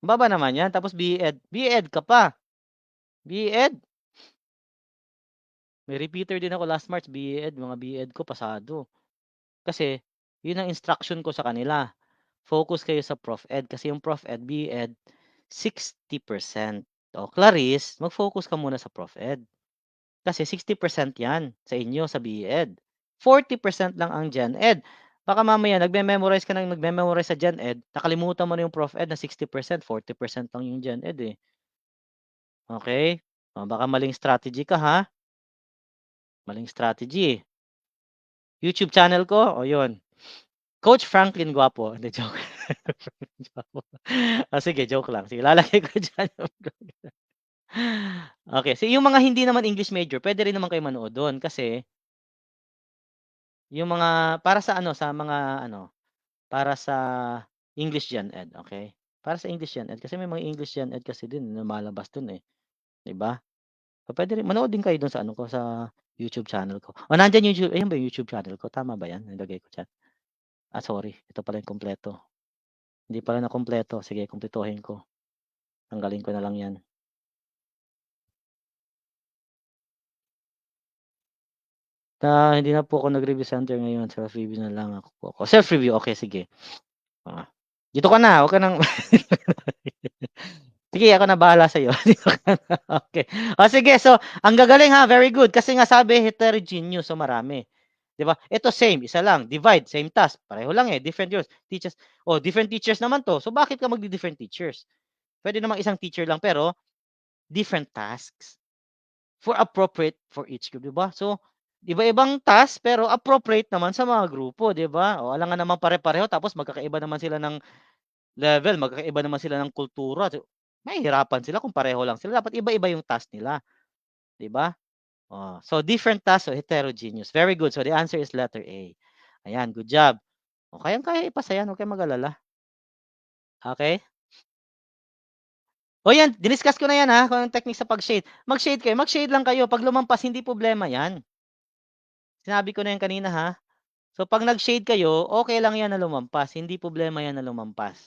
Speaker 1: Ang baba naman 'yan tapos BE-Ed. BE-Ed ka pa. BE-Ed. May repeater din ako last March, BE-Ed, mga BE-Ed ko pasado. Kasi, yun ang instruction ko sa kanila. Focus kayo sa Prof Ed kasi yung Prof Ed, BE-Ed, 60%. Clarice, mag-focus ka muna sa Prof Ed. Kasi 60% yan sa inyo sa BE-Ed. 40% lang ang Gen Ed. Baka mamaya nagme-memorize ka ng nagme-memorize sa Gen Ed, nakalimutan mo na yung Prof Ed na 60%, 40% lang yung Gen Ed, eh. Okay? Baka maling strategy ka ha. Maling strategy. YouTube channel ko, yun. Coach Franklin Guapo, hindi joke. Sige joke lang. Sige lalagay ko diyan Okay, so yung mga hindi naman English major puwede rin naman kayo manood dun kasi yung mga para sa ano, sa mga ano, para sa English Gen Ed, okay? Para sa English Gen Ed kasi may mga English Gen Ed kasi din na lumalabas dun, eh, 'di ba? So, puwede rin manood din kayo dun sa ano ko, sa YouTube channel ko. Oh, nandiyan yung ayan ba yung YouTube channel ko, tama ba 'yan, nilagay ko diyan? Ah, sorry, ito pala yung kumpleto. Hindi pala na kumpleto, sige kumpletuhin ko. Tanggalin ko na lang 'yan. Hindi na po ako nag-review center ngayon, self-review na lang ako po ako. Self-review, okey sige. Oo. Dito ka na, wag ka ng sige ako na bahala sa'yo. Dito ka na, okey. Oh, sige so ang gagaling ha, very good kasi nga sabi heterogeneous, so marami. 'Di ba? Ito same, isa lang, divide, same task, pareho lang, eh, different yours teachers. Oh, different teachers naman 'to, so bakit ka magdi-different teachers? Puwede namang isang teacher lang pero different tasks for appropriate for each group, 'di ba? So, iba-ibang task pero appropriate naman sa mga grupo, 'di ba? O alangan namang pare-pareho tapos magkakaiba naman sila ng level, magkakaiba naman sila ng kultura, so mahihirapan sila kung pareho lang sila, dapat iba-iba yung task nila, 'di ba? Oh, so different tasks, so heterogeneous. Very good. So the answer is letter A. Ayan, good job. O kayang-kaya ipasa 'yan, huwag kayong mag-alala. Okey? O 'yan, diniscuss ko na 'yan, kung anong technique sa pag-shade. Mag-shade kayo, mag-shade lang kayo, 'pag lumampas hindi problema 'yan. Sinabi ko na 'yan kanina, ha. So 'pag nag-shade kayo, okey lang 'yan na lumampas, hindi problema 'yan na lumampas.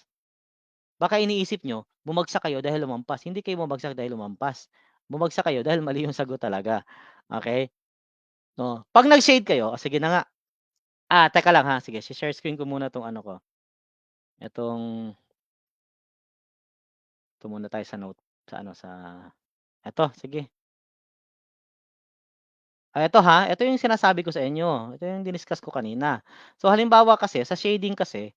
Speaker 1: Baka iniisip niyo, bumagsak kayo dahil lumampas, hindi kayo bumagsak dahil lumampas. Bumagsak kayo dahil mali yung sagot talaga, okey? Oh, 'pag nag-shade kayo, o sige na nga. Teka lang, sige shi-share screen ko muna 'tong ano ko, itong 'to muna tayo sa note, sa ano, sa eto sige. Eto, eto yung sinasabi ko sa inyo, ito yung diniscuss ko kanina. So halimbawa kasi sa shading kasi,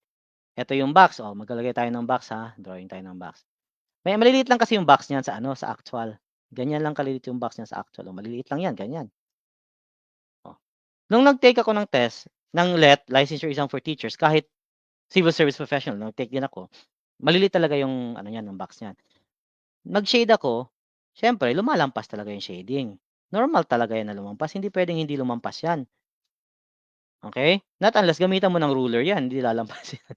Speaker 1: eto yung box, maglalagay tayo ng box, drawing tayo ng box. May maliliit lang kasi yung box niyan sa ano, sa actual. Ganyan lang kaliliit yung box niya sa actual, maliliit lang yan, ganyan. Oh, nung nag-take ako ng test ng LET, Licensure Exam for Teachers, kahit civil service professional, nag-take din ako, maliliit talaga yung ano niyan, yung box niyan. Nag-shade ako, siyempre lumalampas talaga yung shading. Normal talaga yan na lumampas, hindi puwedeng hindi lumampas yan, okey? Not unless gamitan mo ng ruler yan, hindi lalampas yan.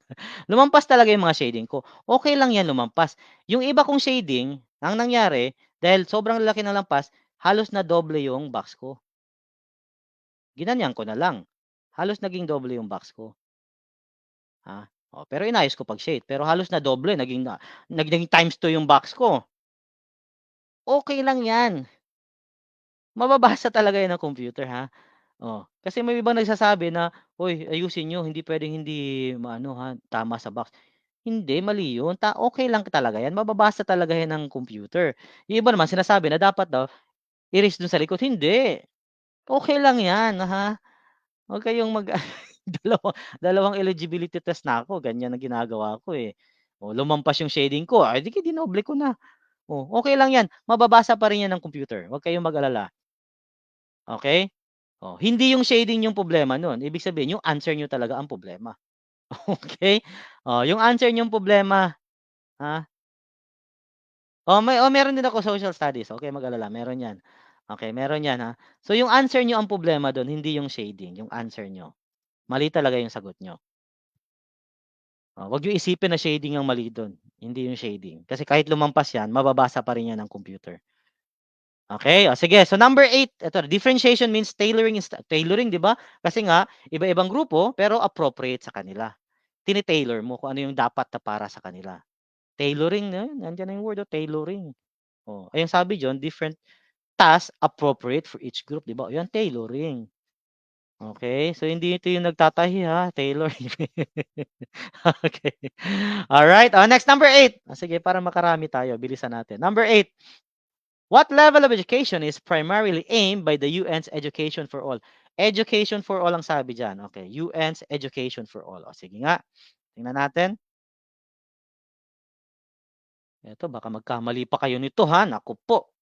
Speaker 1: Lumampas talaga yung mga shading ko, okey lang yan lumampas. Yung iba kong shading, ang nangyari, dahil sobrang laki ng lampas, halos na doble yung box ko. Ginanyan ko na lang, halos naging doble yung box ko, pero inayos ko pag-shade, pero halos na doble, naging times 2 yung box ko. Okey lang yan. Mababasa talaga 'yan ng computer, kasi may ibang nagsasabi na, "Uy, ayusin niyo hindi puwedeng hindi maano, tama sa box." Hindi, mali 'yun, okey lang talaga 'yan, mababasa talaga 'yan ng computer. Yung iba naman sinasabi na dapat daw erase dun sa likod, hindi. Okey lang 'yan, huwag kayong dalawang eligibility test na ako, ganiyan ang ginagawa ko, eh. Lumampas yung shading ko, di dinoble ko na. Okey lang 'yan, mababasa pa rin 'yan ng computer, huwag kayong mag-alala. Okey? Hindi yung shading yung problema nun, ibig sabihin yung answer niyo talaga ang problema. Okey? Yung answer niyong problema, ha? Meron din ako social studies, huwag kayong mag-alala meron 'yan. Okey, meron 'yan, So yung answer niyo ang problema dun, hindi yung shading, yung answer niyo. Mali talaga yung sagot niyo. Wag niyo isipin na shading ang mali dun, hindi yung shading. Kasi kahit lumampas 'yan, mababasa pa rin 'yan ng computer. Okey, sige. So number 8, eto differentiation means tailoring, 'di ba? Kasi nga iba-ibang grupo pero appropriate sa kanila. Tini-tailor mo kung ano yung dapat na para sa kanila. Tailoring na yun, nandiyan na yung word, tailoring. Ayun sabi diyon, different task appropriate for each group, 'di ba? Yan tailoring. Okey, so hindi ito yung nagtatahi, tailoring. Okey. Alright, next number 8. Sige para makarami tayo, bilisan natin. Number 8. What level of education is primarily aimed by the UN's Education for All? Education for all ang sabi diyan, okey, UN's Education for All. Sige nga, tingnan natin. Eto baka magkamali pa kayo nito, naku po.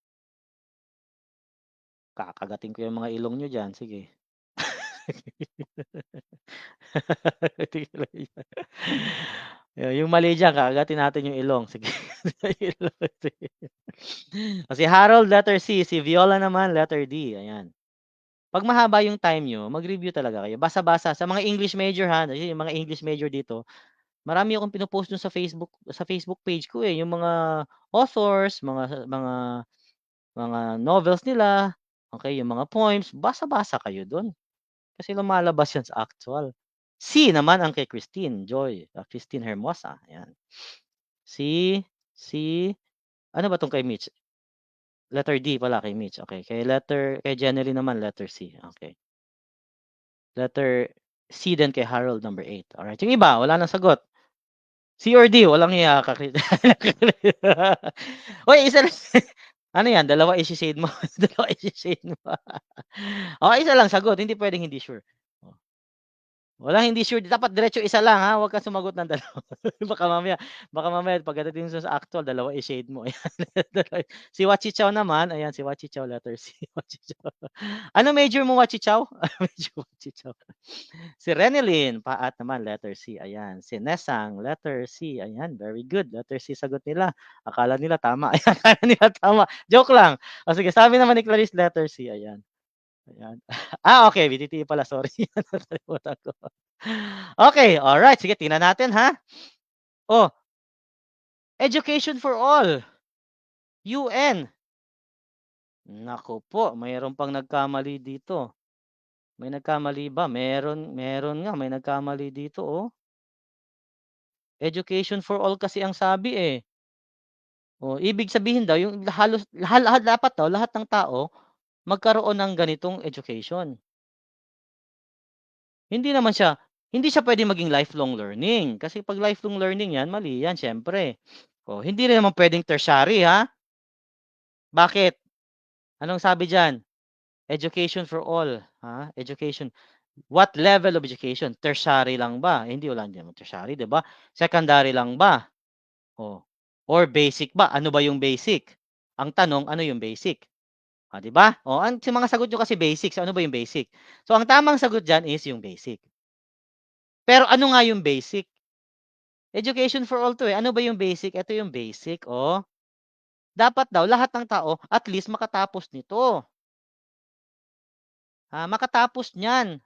Speaker 1: Kakagatin ko yung mga ilong niyo diyan, sige. Yung mali diyan kakagatin natin yung ilong, sige. Ilong, sige. Si Harold letter C, si Viola naman letter D, ayan. 'Pag mahaba yung time niyo, mag-review talaga kayo, basa-basa sa mga English major, yung mga English major dito, Marami akong pino-post dun sa Facebook page ko, eh, yung mga authors, mga novels nila, okey, yung mga poems, basa-basa kayo dun. Kasi lumalabas yan sa actual. C naman ang kay Christine Hermosa, ayan. C, C, ano ba 'tong kay Mitch? Letter D pala kay Mitch, okey. Kay Jeneline naman letter C, okey. Letter C din kay Harold, number 8, alright. Yung iba wala ng sagot. C or D, walang hiya ka. Hoy, isa lang ano yan, dalawa ise-shade mo, dalawa ise-shade mo. Oh, isa lang sagot, hindi puwedeng hindi sure. Oh. Walang hindi sure, dapat diretso isa lang ha, huwag kang sumagot ng dalawa. Baka mamaya pagdating sa actual dalawa i-shade mo, ayan. Si Watchi Chow naman, ayan si Watchi Chow letter C, Watchi Chow. Ano major mo Watchi Chow? Major Watchi Chow. Si Renelyn Paat naman letter C, ayan. Si Nesang letter C, ayan, very good, letter C sagot nila. Akala nila tama, akala nila tama, joke lang. O sige, sabi naman ni Clarice letter C, ayan. Ayan. Okey BTT pala sorry nakalimutan ko. Okey, alright sige tingnan natin ha. Oh, education for all, UN. Naku po, mayroon pang nagkamali dito. May nagkamali ba? Meron nga may nagkamali dito, oh. Education for all kasi ang sabi, eh. Oh, ibig sabihin daw yung halos dapat daw lahat ng tao magkaroon ng ganitong education. Hindi naman siya hindi siya puwedeng maging lifelong learning, kasi 'pag lifelong learning 'yan, mali 'yan siyempre. Oh, hindi rin naman puwedeng tertiary, ha? Bakit? Anong sabi diyan? Education for all, education. What level of education? Tertiary lang ba? Eh, hindi naman tertiary, 'di ba? Secondary lang ba? Oh, or basic ba? Ano ba yung basic? Ang tanong, ano yung basic? 'Di ba? Oh, sa mga sagot niyo kasi basic, so ano ba yung basic? So, ang tamang sagot diyan is yung basic. Pero ano nga yung basic? Education for all 'to, eh. Ano ba yung basic? Ito yung basic, oh. Dapat daw lahat ng tao at least makatapos nito, makatapos niyan.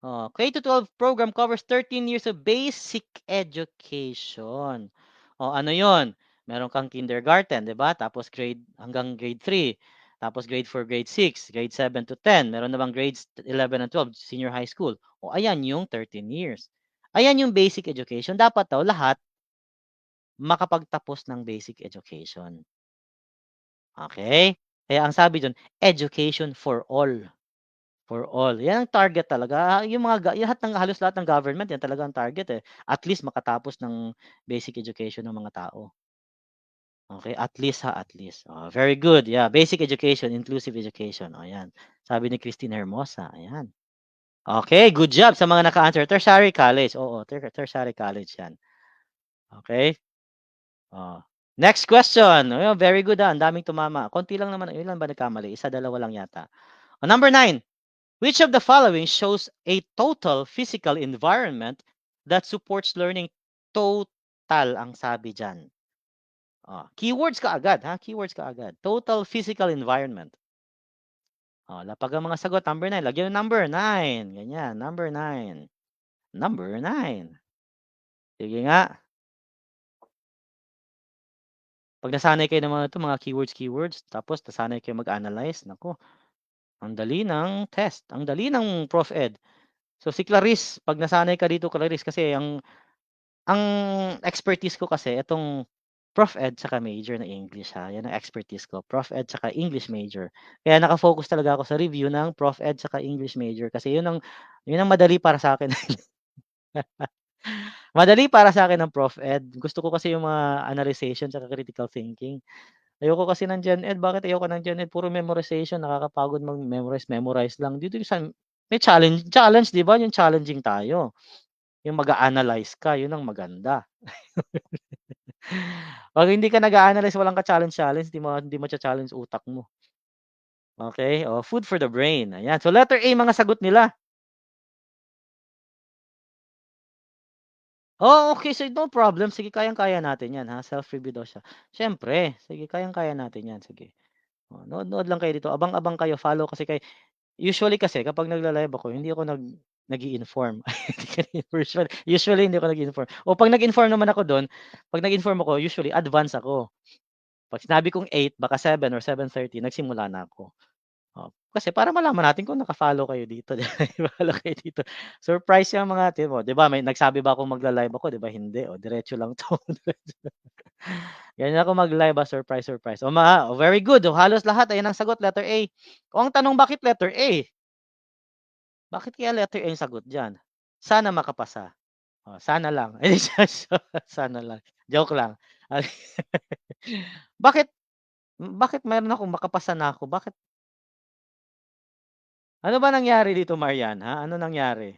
Speaker 1: Oh, K-12 program covers 13 years of basic education. Oh, ano 'yon? Meron kang kindergarten, 'di ba? Tapos grade 3, tapos grade 4, grade 6, grade 7 to 10. Meron namang grades 11 and 12, senior high school. Oh, ayan yung 13 years. Ayan yung basic education. Dapat daw lahat makapagtapos ng basic education. Okay? Kaya ang sabi dun, education for all. For all. Yan ang target talaga. Yung halos lahat ng government yan talaga ang target, eh. At least makatapos ng basic education ng mga tao. Okay? At least at least. Oh, very good. Yeah, basic education, inclusive education. Oh, yan. Sabi ni Christine Hermosa, ayan. Okay, good job sa mga naka-answer. Tertiary college, oo, tertiary college yan. Okay? Oh. Next question. Very good, ang daming tumama. Konti lang naman, ilan ba nagkamali? Isa, dalawa lang yata. Number 9. Which of the following shows a total physical environment that supports learning? Total ang sabi diyan. Keywords ka agad, keywords ka agad. Total physical environment. Lapag ang mga sagot, number 9. Lagyan ng number 9. Ganyan, number 9. Number 9. Sige nga. 'Pag nasanay kayo ng mga keywords, tapos nasanay kayo mag-analyze, naku, ang dali ng test, ang dali ng Prof Ed. So si Clarice, 'pag nasanay ka dito Clarice, kasi ang expertise ko kasi itong Prof Ed tsaka major na English, 'yan ang expertise ko, Prof Ed tsaka English major. Kaya naka-focus talaga ako sa review ng Prof Ed tsaka English major kasi 'yun ang madali para sa'kin. Madali para sa'kin ang Prof Ed. Gusto ko kasi yung mga analyzation tsaka critical thinking. Ayoko kasi ng Gen Ed. Bakit ayoko ng Gen Ed? Puro memorization, nakakapagod memorize lang. Dito sa may challenge 'di ba, yung challenging tayo. Yung mag-a-analyze ka, yun ang maganda. 'Pag hindi ka nag-a-analyze, walang ka-challenge-challenge, hindi mo cha-challenge utak mo. Okey, food for the brain, ayan. So letter A mga sagot nila. Okey, so no problem, sige kayang-kaya natin 'yan, self-review daw siya. Siyempre, sige kayang-kaya natin 'yan, sige. Nood-nood lang kayo dito, abang-abang kayo, follow kasi usually kasi kapag nagla-live ako, hindi ako nag-i-inform. Hindi ka usually hindi ako nag-i-inform. O 'pag nag-inform naman ako dun, 'pag nag-inform ako usually advance ako. 'Pag sinabi kong 8 baka 7 or 7:30 nagsimula na ako. Oo, kasi para malaman natin kung naka-follow kayo dito, 'di ba? Follow kayo dito. Surprise yang mga ate mo, 'di ba may nagsabi ba akong magla-live ako, 'di ba hindi, oh, diretso lang 'to. Ganyan ako mag-live, surprise, surprise. Very good, oh, halos lahat ayan ang sagot, letter A. O ang tanong bakit letter A? Bakit kaya letter A yung sagot diyan? Sana makapasa. Oh, sana lang. Eh, sana lang, joke lang. Bakit bakit meron akong makapasa na ako, bakit ano ba nangyari dito Marian, ha? Ano nangyari?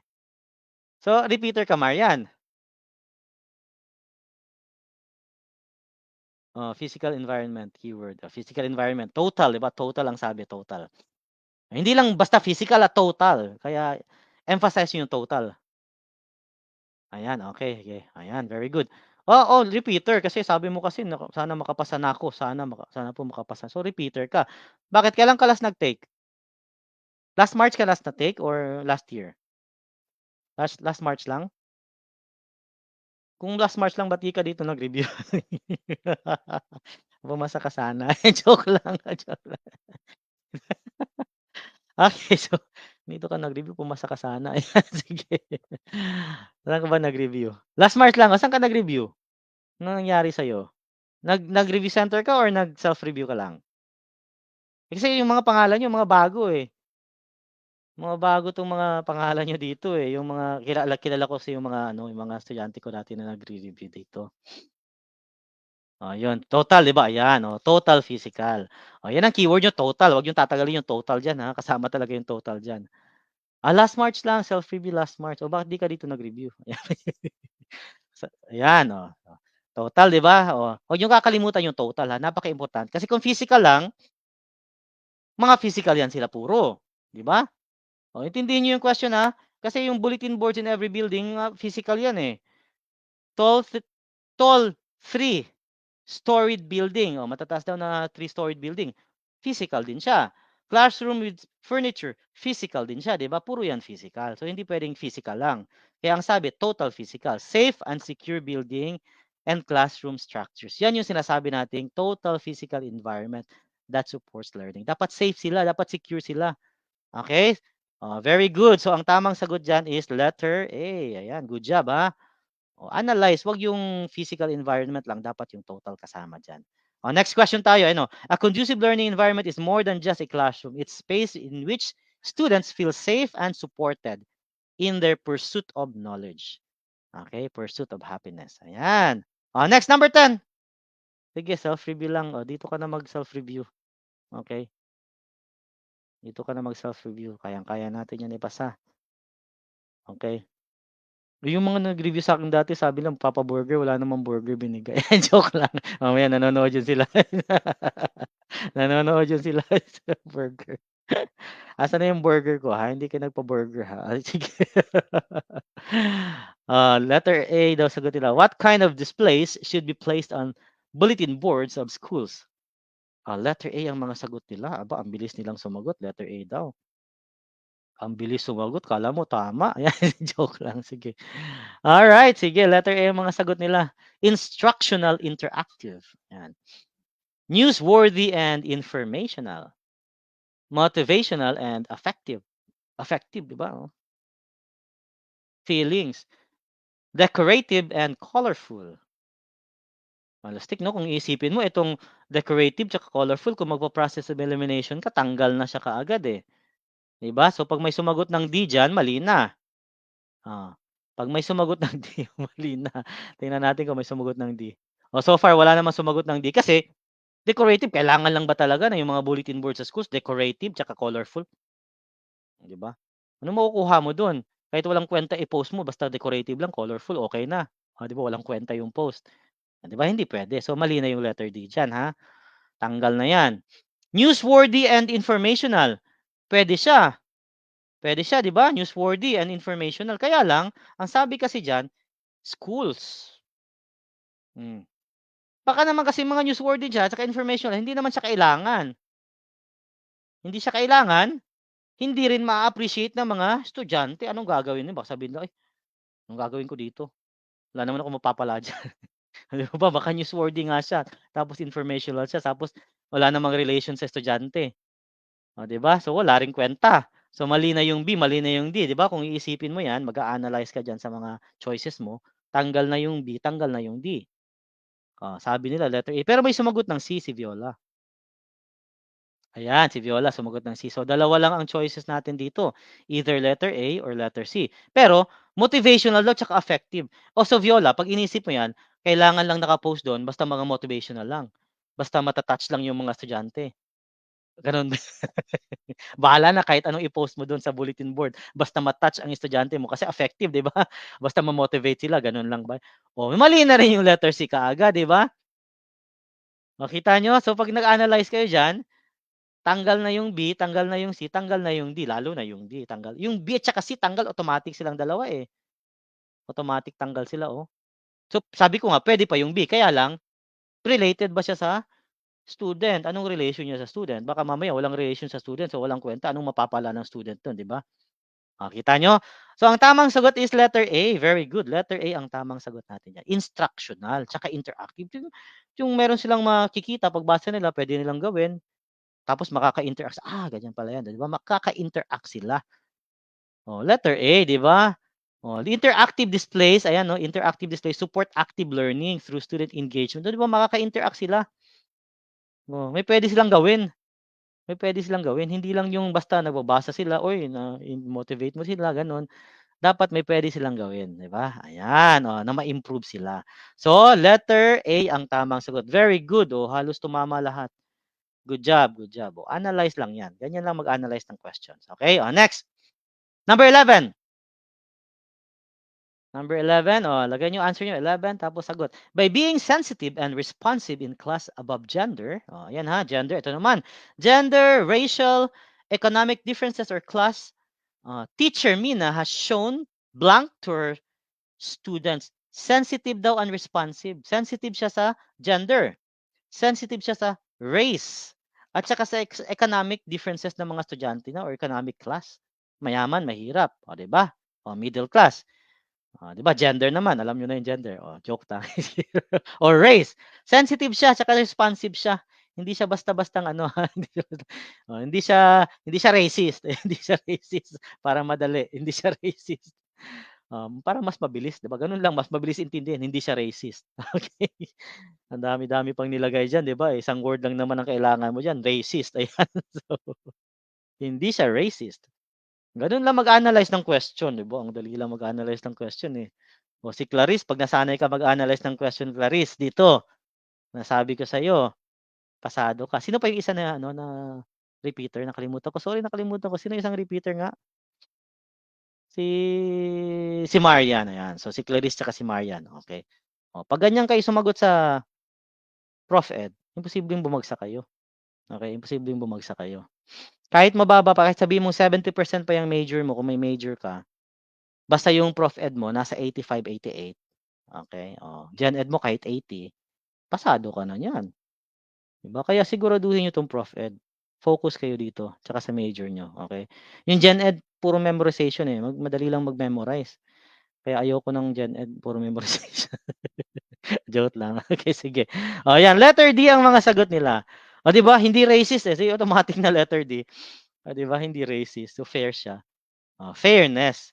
Speaker 1: So, repeater ka Marian? Oh, physical environment keyword, physical environment, total 'di ba, total ang sabi, total. Hindi lang basta physical, total. Kaya emphasize yung total. Ayan, okay, sige. Ayan, very good. Oo, repeater kasi sabi mo kasi sana makapasa na ako, sana po makapasa. So, repeater ka. Bakit kailan ka last nag-take? Last March ka last na-take or last year? Last March lang? Kung last March lang ba't di ka dito nag-review? Pumasa ka sana. Joke lang, joke lang. Okey, so dito ka nag-review pumasa ka sana. Ayan, sige. Saan ka ba nag-review? Last March lang, saan ka nag-review? Anong nangyari sa'yo? Nag-review center ka or nag-self-review ka lang? Kasi yung mga pangalan niyo mga bago, eh. Mga bago 'tong mga pangalan niyo dito, eh, yung mga kilala kilala ko kasi yung mga ano, yung mga estudyante ko dati na nagre-review dito. Oh, yun total 'di ba, ayan, oh, total physical. Oh, yan ang keyword niyo total, wag niyong tatagalin yung total diyan, ha, kasama talaga yung total diyan. Last March lang, self-review last March. O bakit di ka dito nag-review? Ayan, oh, oh. Total 'di ba, oh, wag niyong kakalimutan yung total, ha, napakaimportante. Kasi kung physical lang, mga physical yan sila puro, 'di ba? Oh, intindihin niyo yung question, ha, kasi yung bulletin boards in every building, physical yan, eh. Tall th tall, 3-storied building, oh, matataas daw na 3-storied building, physical din siya. Classroom with furniture, physical din siya, 'di ba? Puro 'yan physical. So hindi puwedeng physical lang. Kaya ang sabi total physical, safe and secure building and classroom structures. 'Yan yung sinasabi nating total physical environment that supports learning. Dapat safe sila, dapat secure sila, okay? Very good. So ang tamang sagot diyan is letter A. Ayan, good job, analyze, 'wag yung physical environment lang, dapat yung total kasama diyan. Next question tayo ano, a conducive learning environment is more than just a classroom. It's space in which students feel safe and supported in their pursuit of knowledge. Okay, pursuit of happiness. Ayan. Next number 10. Sige, self-review lang. Dito ka na mag-self-review. Okay, dito ka na mag-self-review. Kayang-kaya natin 'yan ipasa. Okay. Yung mga nag-review sa'kin dati sabi lang Papa-burger, wala namang burger binigay. Joke lang. Mamaya nanonood yun sila. Nanonood yun sila sa burger. Asan na yung burger ko, ha? Hindi ka nagpa-burger, ha? Sige. Letter A daw sagot nila. What kind of displays should be placed on bulletin boards of schools? Letter A ang mga sagot nila. Aba, ang bilis nilang sumagot. Letter A daw. Ang bilis sumagot, kala mo tama. Ayan, joke lang, sige. Alright, sige, letter A ang mga sagot nila. Instructional interactive. Yan. Newsworthy and informational. Motivational and affective. Affective, di ba? Feelings. Decorative and colorful. Malastik, no? Kung iisipin mo, itong decorative tsaka colorful, kung magpa-process of elimination ka, tanggal na siya kaagad eh. Di ba? So, pag may sumagot ng D dyan, mali na. Ah, 'Pag may sumagot ng D, mali na. Tingnan natin kung may sumagot ng D. So far wala namang sumagot ng D kasi decorative kailangan lang ba talaga na yung mga bulletin board sa schools decorative tsaka colorful, 'di ba? Anong makukuha mo dun? Kahit walang kwenta i-post mo basta decorative lang, colorful, okey na. 'Di ba walang kwenta yung post. 'Di ba hindi puwede. So mali na yung letter D diyan, ha. Tanggal na 'yan. Newsworthy and informational, puwede siya. Puwede siya 'di ba, newsworthy and informational. Kaya lang ang sabi kasi diyan, schools. Hmm. Baka naman kasi mga newsworthy diyan tsaka informational hindi naman siya kailangan. Hindi siya kailangan, hindi rin maa-appreciate ng mga estudyante. Anong gagawin niyo? Baka sabihin nila, "Ay, anong gagawin ko dito? Wala naman akong mapapala diyan." 'Di ba, baka newsworthy nga siya, tapos informational siya, tapos wala namang relation sa estudyante. Oh, 'di ba? So, wala ring kuwenta. So, mali na yung B, mali na yung D, 'di ba? Kung iisipin mo 'yan, mag-a-analyze ka diyan sa mga choices mo, tanggal na yung B, tanggal na yung D. Oh, sabi nila letter A, pero may sumagot ng C, si Viola. Ayan, si Viola sumagot ng C. So, dalawa lang ang choices natin dito, either letter A or letter C. Pero motivational daw tsaka affective. O so Viola, 'pag inisip mo 'yan, kailangan lang naka-post do'n basta mga motivational lang. Basta mata-touch lang yung mga estudyante, gano'n ba? Bahala na kahit anong i-post mo do'n sa bulletin board, basta ma-touch ang estudyante mo kasi affective, 'di ba? Basta ma-motivate sila, gano'n lang ba? Oh, mali na rin yung letter C kaagad, 'di ba? Oh, kita niyo? So, 'pag nag-analyze kayo diyan, tanggal na yung B, tanggal na yung C, tanggal na yung D, lalo na yung D, tanggal. Yung B at saka C tanggal automatic silang dalawa, eh, automatic tanggal sila, oh. So, sabi ko nga puwede pa yung B, kaya lang related ba siya sa student? Anong relation niya sa student? Baka mamaya walang relation sa student, so walang kuwenta, anong mapapala ng student dun, 'di ba? Oh, kita niyo? So, ang tamang sagot is letter A, very good. Letter A ang tamang sagot natin diyan, instructional tsaka interactive. Yung meron silang makikita pagbasa nila puwede nilang gawin. Tapos makaka-interact, ganyan pala 'yan, 'di ba? Makaka-interact sila. Oh, letter A, 'di ba? Oh, the interactive displays, ayan 'no, interactive displays support active learning through student engagement. 'Di ba makaka-interact sila? Oh, may puwede silang gawin, may puwede silang gawin. Hindi lang yung basta nagbabasa sila, uy, motivate mo sila, gano'n. Dapat may puwede silang gawin, 'di ba? Ayan, oh, na ma-improve sila. So, letter A ang tamang sagot. Very good, oh, halos tumama lahat. Good job, good job. Oh, analyze lang 'yan. Ganyan lang mag-analyze ng questions. Okay, oh, next. Number 11. Number 11, oh, lagay niyo answer niyo 11 tapos sagot. By being sensitive and responsive in class above gender, oh, ayan ha, gender. Ito naman, gender, racial, economic differences or class. Teacher Mina has shown blank to her students. Sensitive daw and responsive. Sensitive siya sa gender. Sensitive siya sa race. At saka sa economic differences ng mga estudyante na or economic class. Mayaman, mahirap. O, 'di ba? O, middle class. 'Di ba gender naman, alam niyo na yung gender. Oh, joke lang. Or race, sensitive siya tsaka responsive siya. Hindi siya basta-bastang ano, hindi siya hindi siya racist, hindi siya racist para madali, hindi siya racist. Para mas mabilis, 'di ba, gano'n lang, mas mabilis intindihin, hindi siya racist. Okey. Ang dami-dami pang nilagay diyan, 'di ba, isang word lang naman ang kailangan mo diyan, racist, ayan. So, hindi siya racist. Gano'n lang mag-analyze ng question, 'di ba, ang dali lang mag-analyze ng question, eh. O si Clarice 'pag nasanay ka mag-analyze ng question, Clarice, dito, nasabi ko sa'yo, pasado ka. Sino pa yung isa na ano, na repeater, nakalimutan ko, sorry nakalimutan ko. Sino yung isang repeater nga? Si Marian, ayan. So si Clarice tsaka si Marian, okey. O 'pag ganyan kayo sumagot sa Prof Ed, imposibleng bumagsak kayo, okey, imposibleng bumagsak kayo. Kahit mababa pa, kahit sabihin mong 70% pa yung major mo kung may major ka, basta yung Prof Ed mo nasa 85, 88, okey, Gen Ed mo kahit 80, pasado ka na niyan. 'Di ba? Kaya siguraduhin niyo 'tong Prof Ed. Focus kayo dito tsaka sa major niyo, okey? Yung Gen Ed puro memorization, eh, madali lang mag-memorize. Kaya ayoko ng Gen Ed puro memorization. Joke lang. Okey, sige. Oh, 'yan, letter D ang mga sagot nila. Oh, 'di ba hindi racist, eh, so automatic na letter D. Oh, 'di ba hindi racist, so fair siya. Fairness.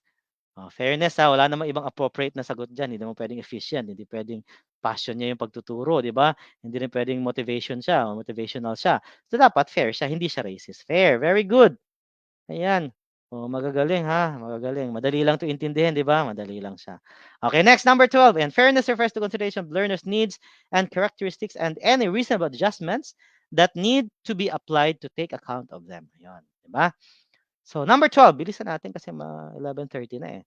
Speaker 1: Fairness, wala namang ibang appropriate na sagot diyan, hindi naman puwedeng efficient, hindi puwedeng passion niya yung pagtuturo, 'di ba? Hindi rin puwedeng motivation siya o motivational siya. So, dapat fair siya, hindi siya racist. Fair, very good. Ayan. Magagaling ha, magagaling. Madali lang 'to intindihin, 'di ba? Madali lang siya. Okay, next, number 12. And fairness refers to consideration of learners' needs and characteristics and any reasonable adjustments that need to be applied to take account of them. Ayun, 'di ba? So, number 12, bilisan natin kasi 11:30 na, eh.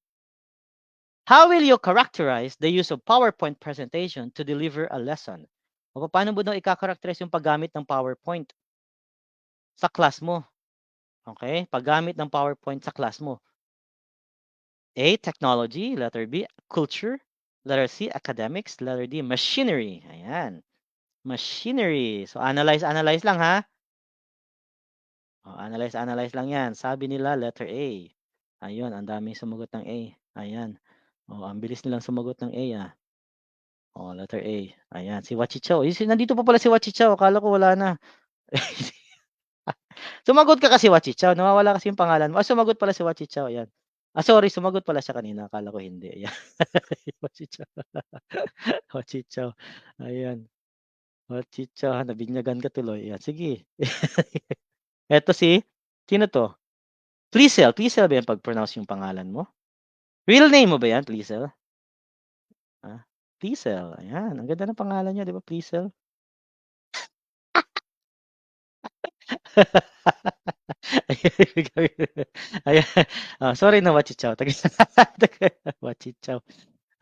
Speaker 1: How will you characterize the use of PowerPoint presentation to deliver a lesson? O paano mo daw ika-characterize yung paggamit ng PowerPoint sa class mo? Okay? Paggamit ng PowerPoint sa class mo. A, technology. Letter B, culture. Letter C, academics. Letter D, machinery. Ayan. Machinery. So, analyze lang ha. Oh, analyze lang 'yan. Sabi nila letter A. Ayun, ang daming sumagot ng A. Ayan. Oh, ang bilis nilang sumagot ng A, ah. Oh, letter A. Ayan, si Wachicho. Nandito pa pala si Wachicho, akala ko wala na. Sumagot ka kasi Wachicho, nawawala kasi yung pangalan mo. Sumagot pala si Wachicho, ayan. Sorry, sumagot pala siya kanina, akala ko hindi, ayan. Wachicho. Wachicho, ayan. Wachicho, nabinyagan ka tuloy, ayan, sige. Eto sino 'to? Pleasel ba 'yan pag-pronounce yung pangalan mo? Real name mo ba 'yan, Pleasel? Ah, Pleasel, ayan, ang ganda ng pangalan niyo, 'di ba, Pleasel? Ayan, sorry na Wachicho, Wachicho.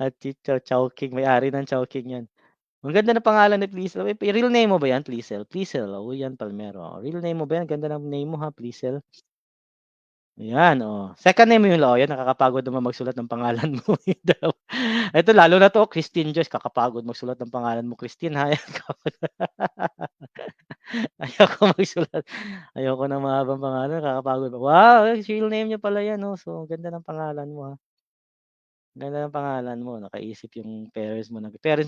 Speaker 1: At Chicho Chowking, may-ari ng Chowking 'yan. Ang ganda ng pangalan ni Pleasel. Real name mo ba 'yan, Pleasel? Pleasel Uyan Palmero. Real name mo ba 'yan? Ganda ng name mo ha, Pleasel. Ayan, oh. Second name mo yun, oh, 'yan nakakapagod naman magsulat ng pangalan mo, yun daw. Ito lalo na 'to, Christine Joyce, kakapagod magsulat ng pangalan mo, Christine, ha. Ayoko magsulat, ayoko ng mahabang pangalan, nakakapagod. Wow, real name niyo pala 'yan, oh. So, ang ganda ng pangalan mo, ha. Ganda ng pangalan mo, nakaisip yung parents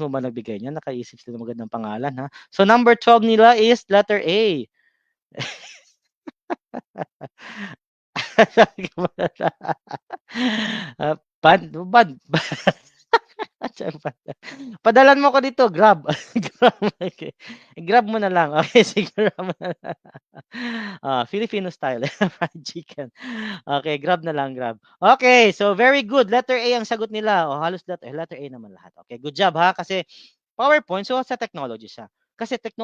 Speaker 1: mo ba nagbigay niyan? Nakaisip sila ng magandang pangalan, ha. So, number 12 nila is letter A. Sabi ko ba bad padalan mo ko dito, Grab. Grab, okey. Grab mo na lang, okey sige grab mo na lang. Filipino style, fried chicken. Okey, Grab na lang, Grab. Okey, so very good, letter A ang sagot nila. Oh, halos letter A naman lahat. Okey, good job, ha, kasi PowerPoint, so sa technology siya. Kasi take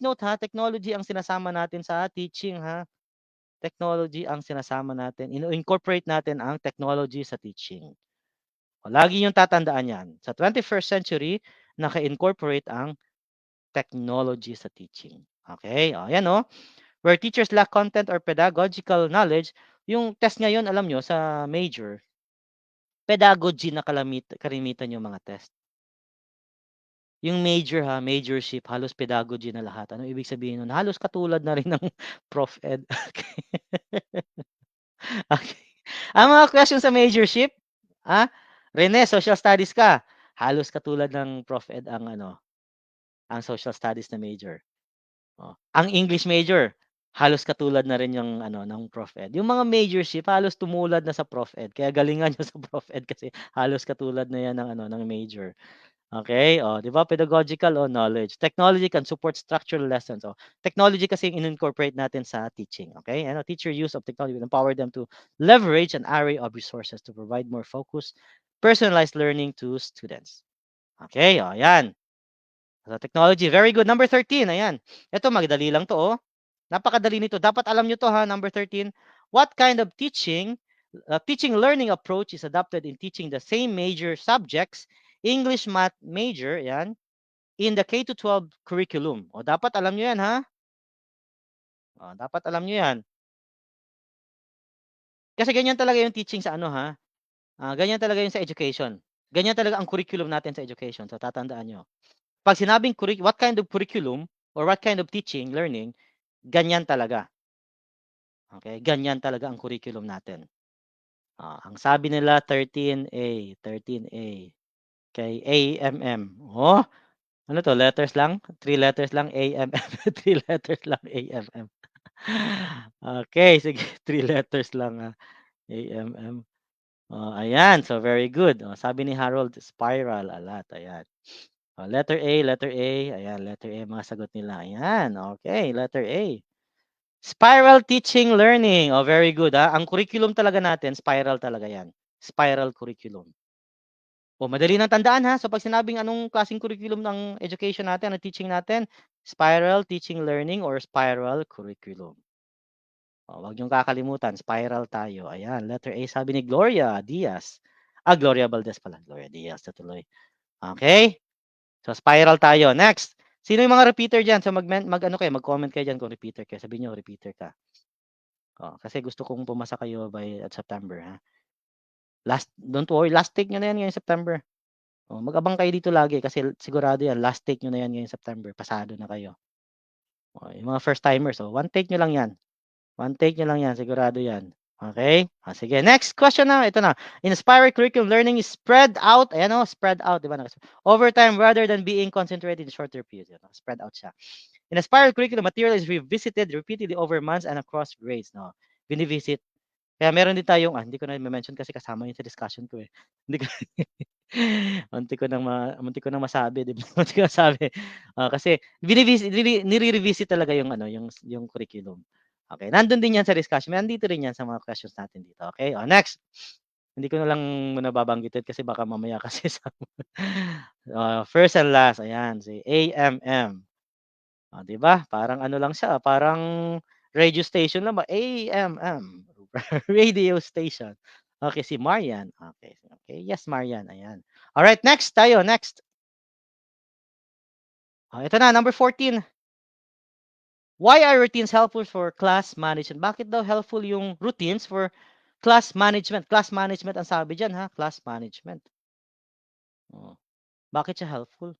Speaker 1: note, ha, technology ang sinasama natin sa teaching, ha. Technology ang sinasama natin, incorporate natin ang technology sa teaching. O lagi niyong tatandaan 'yan. Sa 21st century, naka-incorporate ang technology sa teaching. Okay? O ayan, oh, where teachers lack content or pedagogical knowledge, yung test ngayon alam niyo sa major, pedagogy na kalimitan yung mga test. Yung major, ha, majorship halos pedagogy na lahat. Anong ibig sabihin nun? Halos katulad na rin ng Prof Ed. Okey. Ang mga question sa majorship, Rene, social studies ka, halos katulad ng Prof Ed ang ano, ang social studies na major. Oh, ang English major, halos katulad na rin yung ano, ng Prof Ed. Yung mga majorship halos tumulad na sa Prof Ed, kaya galingan niyo sa Prof Ed kasi halos katulad na 'yan ng ano, ng major. Okay, 'di ba pedagogical o knowledge. Technology can support structural lessons. Technology kasi yung in-incorporate natin sa teaching, okay? Ano, teacher use of technology will empower them to leverage an array of resources to provide more focused, personalized learning to students. Okay, 'yan. So technology, very good. Number 13, ayan. Ito madali lang 'to, oh. Napakadali nito. Dapat alam niyo 'to, ha, number 13. What kind of teaching learning approach is adopted in teaching the same major subjects, English, Math major, 'yan, in the K to 12 curriculum? Dapat alam niyo 'yan, ha. Dapat alam niyo 'yan. Kasi ganyan talaga yung teaching sa ano, ha, ganyan talaga yung sa education. Ganyan talaga ang curriculum natin sa education, so tatandaan niyo. 'Pag sinabing what kind of curriculum or what kind of teaching, learning, ganyan talaga, okey? Ganyan talaga ang curriculum natin. Ang sabi nila 13A, kay AMM. Ano 'to, letters lang? 3 letters lang, AMM, 3 letters lang, AMM. Okey, sige, 3 letters lang, AMM. Ayan, so very good. Sabi ni Harold spiral, alat, ayan. Letter A, ayan, letter A mga sagot nila, ayan, okey, letter A. Spiral teaching learning, very good, ang curriculum talaga natin spiral talaga 'yan, spiral curriculum. Madali ng tandaan, ha. So 'pag sinabing anong klaseng curriculum ng education natin, ng teaching natin, spiral teaching learning or spiral curriculum. Wag niyong kakalimutan, spiral tayo. Ayan, letter A sabi ni Gloria Diaz. Gloria Valdez pala, Gloria Diaz na tuloy. Okay? So spiral tayo. Next, sino yung mga repeater diyan? So mag-ano kayo, mag-comment kayo diyan kung repeater kayo. Sabihin niyo repeater ka. Kasi gusto kong pumasa kayo by at September, ha. Don't worry, last take niyo na yan ngayong September. Mag-abang kayo dito lagi kasi sigurado yan last take niyo na yan ngayong September, pasado na kayo. Yung mga first timers, one take niyo lang yan. One take niyo lang 'yan, sigurado 'yan. Okay? Sige next question na, ito na. Inspired curriculum learning is spread out, ayan spread out, 'di ba, over time rather than being concentrated in shorter periods, spread out siya. Inspired curriculum material is revisited repeatedly over months and across grades, bini-visit. Kaya meron din tayong hindi ko na i-me-mention kasi kasama yun sa discussion ko, eh. Hindi ko muntik ko ng masabi, 'di ba? Muntik ko masabi. Kasi nire-revisit talaga yung yung curriculum. Okay, nandun din yan sa discussion, nandito rin yan sa mga questions natin dito, okay? Next. Hindi ko na lang muna babanggitin kasi baka mamaya kasi first and last, ayan, si AMM. 'Di ba? Parang ano lang siya, parang radio station lang ba, AMM, radio station. Okay, si Marian. Okay, okay. Yes, Marian, ayan. Alright, next tayo, next. Ito na, number 14. Why are routines helpful for class management? Bakit daw helpful yung routines for class management? Class management ang sabi diyan, class management. Oh, bakit siya helpful?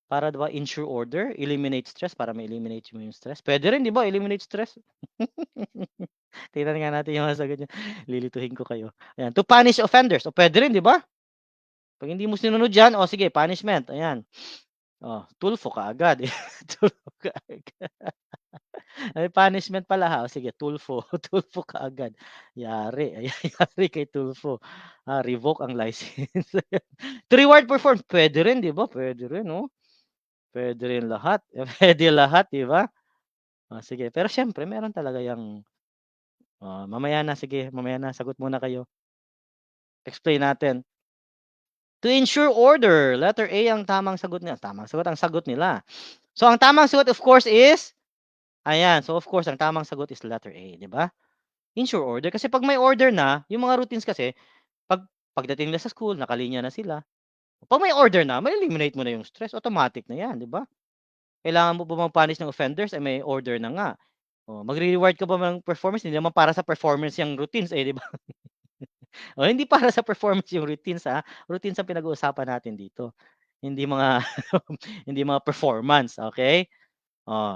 Speaker 1: Para 'di ba ensure order, eliminate stress, para ma-eliminate mo yung stress. Puwede rin 'di ba, eliminate stress. Tingnan nga natin yung mga sagot niya, lilituhin ko kayo. Ayan, to punish offenders, puwede rin 'di ba? 'Pag hindi mo sinunod 'yan, sige punishment, ayan. Tulfo kaagad, tulfo kaagad. May punishment pala, sige tulfo, tulfo kaagad. Yari, ayan, yari kay tulfo. Revoke ang license. To reward perform, puwede rin 'di ba? Puwede rin, Puwede rin lahat, puwede lahat 'di ba? Sige, pero siyempre meron talaga yang mamaya na, sige mamaya na, sagot muna kayo. Explain natin. To ensure order, letter A ang tamang sagot nila, tamang sagot ang sagot nila. So ang tamang sagot of course is, ayan, so of course ang tamang sagot is letter A, 'di ba? Ensure order kasi 'pag may order na, yung mga routines kasi 'pagdating nila sa school nakalinya na sila. 'Pag may order na, ma-eliminate mo na yung stress, automatic na 'yan, 'di ba? Kailangan mo ba mag-punish ng offenders, may order na nga. Magre-reward ka ba ng performance, hindi naman para sa performance yang routines, 'di ba? Hindi para sa performance yung routines, routines ang pinag-uusapan natin dito. Hindi mga hindi mga performance, okay?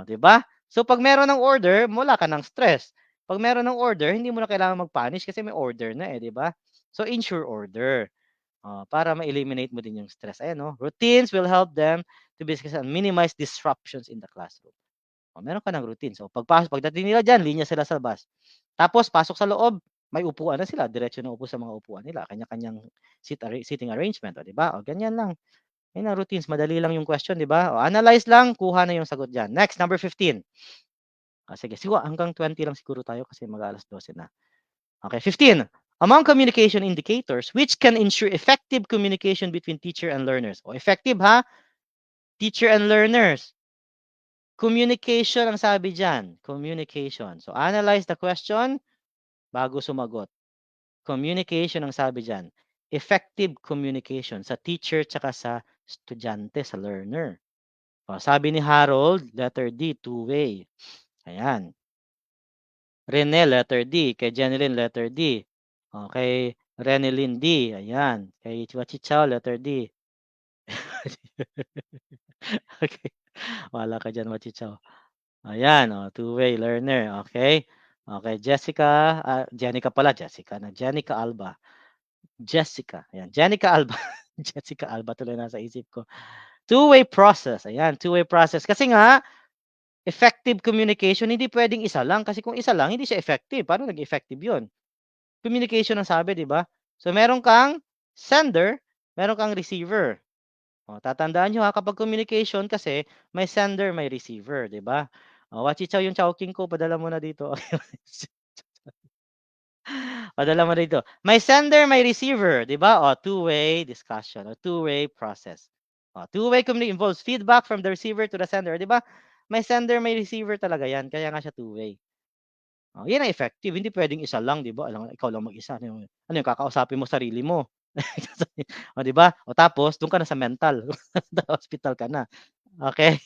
Speaker 1: 'Di ba? So 'pag meron ng order, wala ka ng stress. 'Pag meron ng order, hindi mo na kailangang mag-punish kasi may order na, 'di ba? So ensure order, para ma-eliminate mo din yung stress. Ayan, routines will help them to basically minimize disruptions in the classroom. Meron ka ng routine. So pagdating nila diyan, linya sila sa bus. Tapos pasok sa loob, may upuan na sila, diretso na upo sa mga upuan nila, kanya-kanyang seating arrangement, 'di ba? Ganyan lang. Yan ang routines, madali lang yung question, 'di ba? Analyze lang, kuha na yung sagot diyan. Next, number 15. Sige, siguro hanggang 20 lang siguro tayo kasi mag-12 na. Okay, 15. Among communication indicators which can ensure effective communication between teacher and learners. Effective teacher and learners. Communication ang sabi diyan, communication. So analyze the question bago sumagot. Communication ang sabi diyan. Effective communication sa teacher tsaka sa estudyante, sa learner. Sabi ni Harold, letter D, two-way. Ayan. Rene, letter D. Kay Jeneline, letter D. Kay Renelyn D. Ayan. Kay Chichao, letter D. Okay. Wala ka dyan, Chichao. Ayan, two-way learner. Okay. Okay, Jessica. Jenica pala. Jessica na. Jenica Alba. Jessica. Ayan. Jenica Alba. Jessica Alba tuloy nasa isip ko. Two-way process. Ayan, two-way process. Kasi nga, effective communication, hindi pwedeng isa lang. Kasi kung isa lang, hindi siya effective. Paano nag-effective yun? Communication ang sabi, di ba? So, meron kang sender, meron kang receiver. Tatandaan nyo kapag communication kasi, may sender, may receiver, di ba? Wachichaw yung chowking ko, padala mo na dito. Padala mo dito. May sender, may receiver, di ba? Two-way discussion or two-way process. Two-way communication involves feedback from the receiver to the sender, di ba? May sender, may receiver talaga yan. Kaya nga siya two-way. Yan ang effective. Hindi pwedeng isa lang, di ba? Alam, ikaw lang mag-isa. Ano yung kakausapin mo sarili mo? Di ba? Tapos, doon ka na sa mental. Hospital ka na. Okay?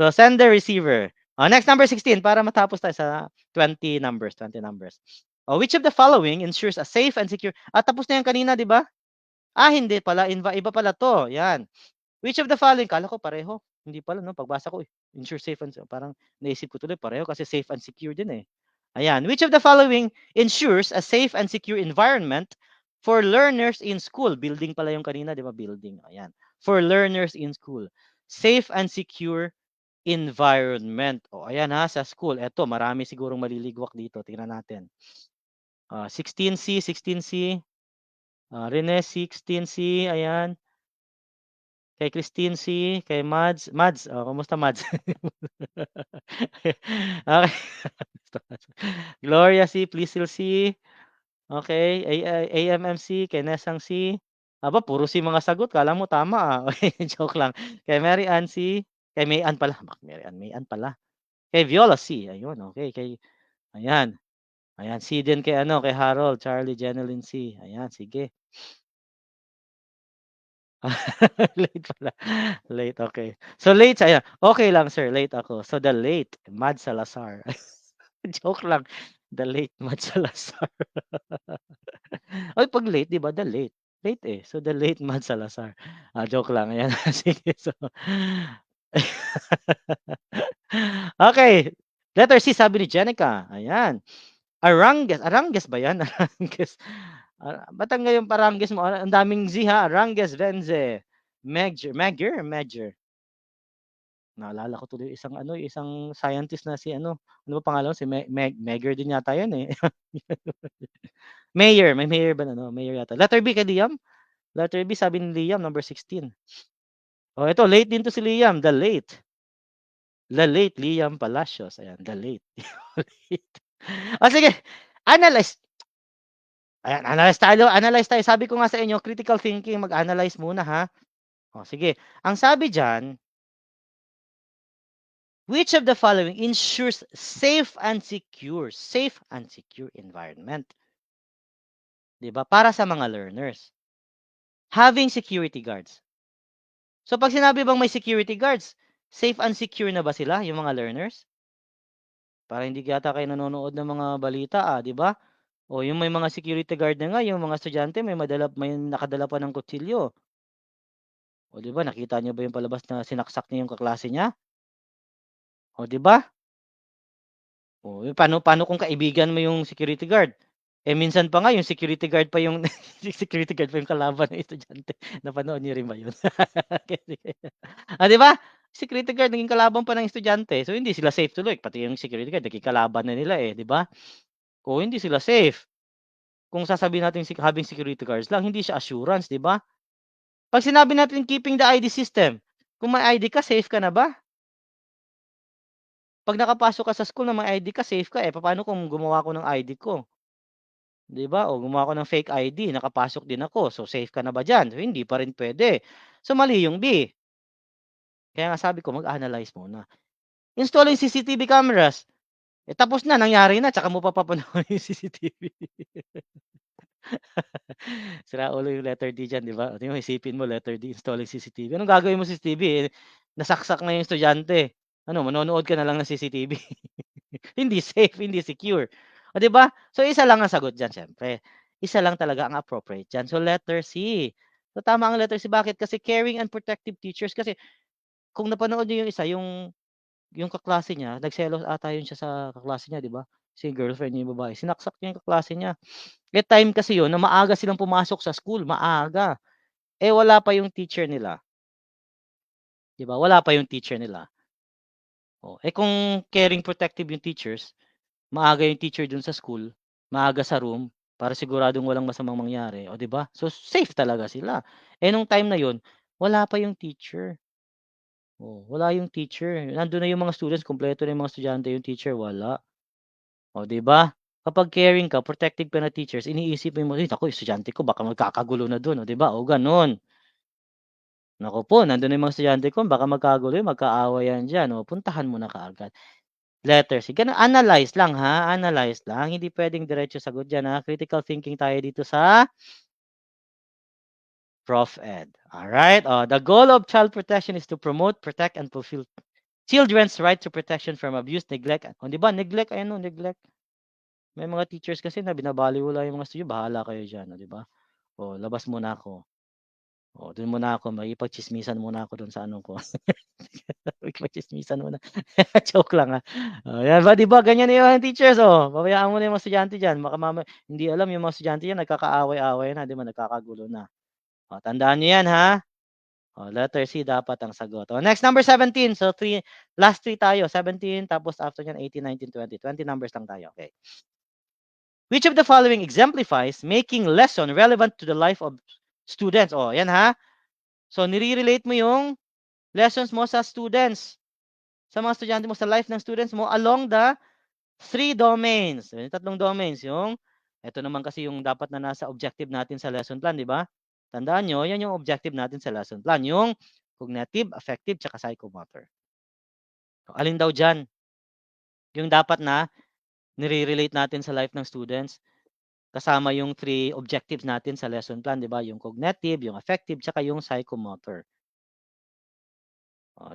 Speaker 1: So, sender, receiver. Next, number 16, para matapos tayo sa 20 numbers. Which of the following ensures a safe and secure? Tapos na yan kanina, di ba? Hindi pala. Iba pala to. Yan. Which of the following? Kala ko pareho. Hindi pala, no? Pagbasa ko, Ensure safe and parang naisip ko tuloy pareho kasi safe and secure din, eh. Ayan, which of the following ensures a safe and secure environment for learners in school? Building pala yung kanina, 'di ba, building, ayan. For learners in school. Safe and secure environment. O ayan, ha, sa school. Eto marami sigurong maliligwak dito, tingnan natin. 16C, 16C, Rene 16C, ayan. Kay Christine C, kay Mads, Mads, kamusta Mads? Okey. Gloria C, Pleasel C, okey, AMMC, kay Nesang C. Aba, puro C mga sagot kala mo tama, joke lang. Kay Mary Ann C, kay May Ann pala, bakit Mary Ann, May Ann pala. Kay Viola C, ayun, okey, kay ayan, ayan, C din kay ano, kay Harold, Charlie, Jeneline C, ayan, sige. Late pala, late, okey. So, late ayan, okey lang sir, late ako. So, the late Mad Salazar. Joke lang, the late Mad Salazar. Ay 'pag late 'di ba the late, late, eh. So, the late Mad Salazar. Joke lang, ayan. Sige, so okey, letter C sabi ni Jenica, ayan. Arangues, Arangues ba 'yan? Arangues, ba't ang ngayong Arangues mo, ang daming Z, ha. Arangues Venze, Megger. Naalala ko tuloy isang ano, isang scientist na si ano, ano ba pangalan si Megger din yata 'yun, eh. Mayor, may mayor ba ano, mayor yata. Letter B kay Liam, letter B sabi ni Liam number 16. Oh, ito late din 'to si Liam, the late Liam Palacios, ayan, the late. Late. Sige, analyze, ayan, analyze tayo. Sabi ko nga sa inyo critical thinking, mag-analyze muna, ha. Sige, ang sabi diyan, which of the following ensures safe and secure environment, 'di ba, para sa mga learners? Having security guards. So 'pag sinabi bang may security guards, safe and secure na ba sila, yung mga learners? Parang hindi yata kayo nanonood ng mga balita, 'di ba? O yung may mga security guard na nga, yung mga estudyante may nakadala pa ng kutsilyo. O 'di ba, nakita niyo ba yung palabas na sinaksak niya yung kaklase niya? O 'di ba? Oh, paano paano kung kaibigan mo yung security guard? Minsan pa nga yung security guard pa yung security guard pa yung kalaban ng estudyante. Napanood niyo rin ba yun? 'Di ba? Security guard naging kalaban pa ng estudyante. So, hindi sila safe tuloy, pati yung security guard naging kalaban na nila, 'di ba? O hindi sila safe. Kung sasabihin natin having security guards lang, hindi siya assurance, 'di ba? 'Pag sinabi natin keeping the ID system, kung may ID ka, safe ka na ba? 'Pag nakapasok ka sa school na may ID ka, safe ka, papaano kung gumawa ako ng ID ko, 'di ba? O gumawa ako ng fake ID, nakapasok din ako, so safe ka na ba diyan? So hindi pa rin puwede. So mali yung B. Kaya nga sabi ko mag-analyze muna. Installing CCTV cameras, tapos na, nangyari na, tsaka mo pa papanoorin yung CCTV. Sira ulo yung letter D diyan, 'di ba? Tingnan mo, isipin mo letter D, installing CCTV. Anong gagawin mo sa CCTV, nasaksak na yung estudyante. Ano, manonood ka na lang ng CCTV. Hindi safe, hindi secure. 'Di ba? So, isa lang ang sagot diyan siyempre. Isa lang talaga ang appropriate diyan. So, letter C. So, tama ang letter C. Bakit? Kasi caring and protective teachers. Kasi kung napanood niyo yung isa, yung kaklase niya, nagselos ata yun siya sa kaklase niya, 'di ba? Si girlfriend niya yung babae, sinaksak niya yung kaklase niya. Time kasi yun na maaga silang pumasok sa school, maaga. Wala pa yung teacher nila, 'di ba? Wala pa yung teacher nila. Kung caring, protective yung teachers, maaga yung teacher dun sa school, maaga sa room, para siguradong walang masamang mangyari, 'di ba? So, safe talaga sila. Nung time na yun, wala pa yung teacher. Wala yung teacher. Nandun na yung mga students, kumpleto na yung mga estudyante, yung teacher wala. 'Di ba? Kapag caring ka, protective ka na teachers, iniisip mo, "Ay naku, estudyante ko baka magkakagulo na dun." 'Di ba? Gano'n. Naku po, nandun na yung mga estudyante ko, baka magkagulo yun, magkaawayan diyan, puntahan mo na kaagad. Letter C, gano'n, analyze lang, ha, analyze lang, hindi puwedeng diretso sagot diyan, ha. Critical thinking tayo dito sa Prof Ed. Alright, the goal of child protection is to promote, protect, and fulfill children's right to protection from abuse, neglect, 'di ba, neglect, ayan neglect. May mga teachers kasi na binabalewala yung mga estudyante, bahala kayo diyan, 'di ba? Labas muna ako. Oh, dun muna ako makikipagtsismisan muna ako dun sa ano ko. Makikipagtsismisan muna. Joke lang, Oh, 'yan ba 'di ba ganyan yung mga teachers, pabayaan mo na yung mga estudyante diyan baka hindi alam yung mga estudyante diyan nagkakaaway-away na 'di ba, nagkakagulo na. Tandaan niyo 'yan, ha. Letter C dapat ang sagot. Next number 17. So last 3 tayo, 17 tapos after niyan 18, 19, 20. 20 numbers lang tayo, okay. Which of the following exemplifies making lesson relevant to the life of students? 'Yan, ha. So nire-relate mo yung lessons mo sa students, sa mga estudyante mo, sa life ng students mo along the 3 domains. Yung tatlong domains, yung eto naman kasi yung dapat na nasa objective natin sa lesson plan, 'di ba? Tandaan niyo, 'yan yung objective natin sa lesson plan, yung cognitive, affective, tsaka psychomotor. Alin daw diyan yung dapat na nire-relate natin sa life ng students, kasama yung 3 objectives natin sa lesson plan, 'di ba? Yung cognitive, yung affective, tsaka yung psychomotor.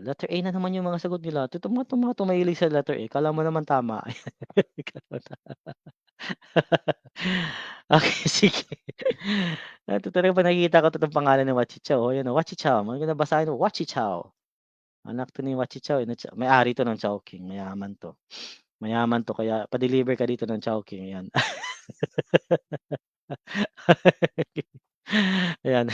Speaker 1: Letter A na naman yung mga sagot nila. Itong mga mahilig sa letter A, akala mo naman tama. Okey, sige. Ito talaga 'pag nakikita ko 'tong pangalan ni Wachichaw, ayan, Wachichaw, maganda basahin mo, Wachichaw. Anak 'to ni Wachichaw, eh, may-ari 'to ng Chowking, mayaman 'to. Mayaman 'to kaya pa-deliver ka dito ng Chowking, ayan. Ayan.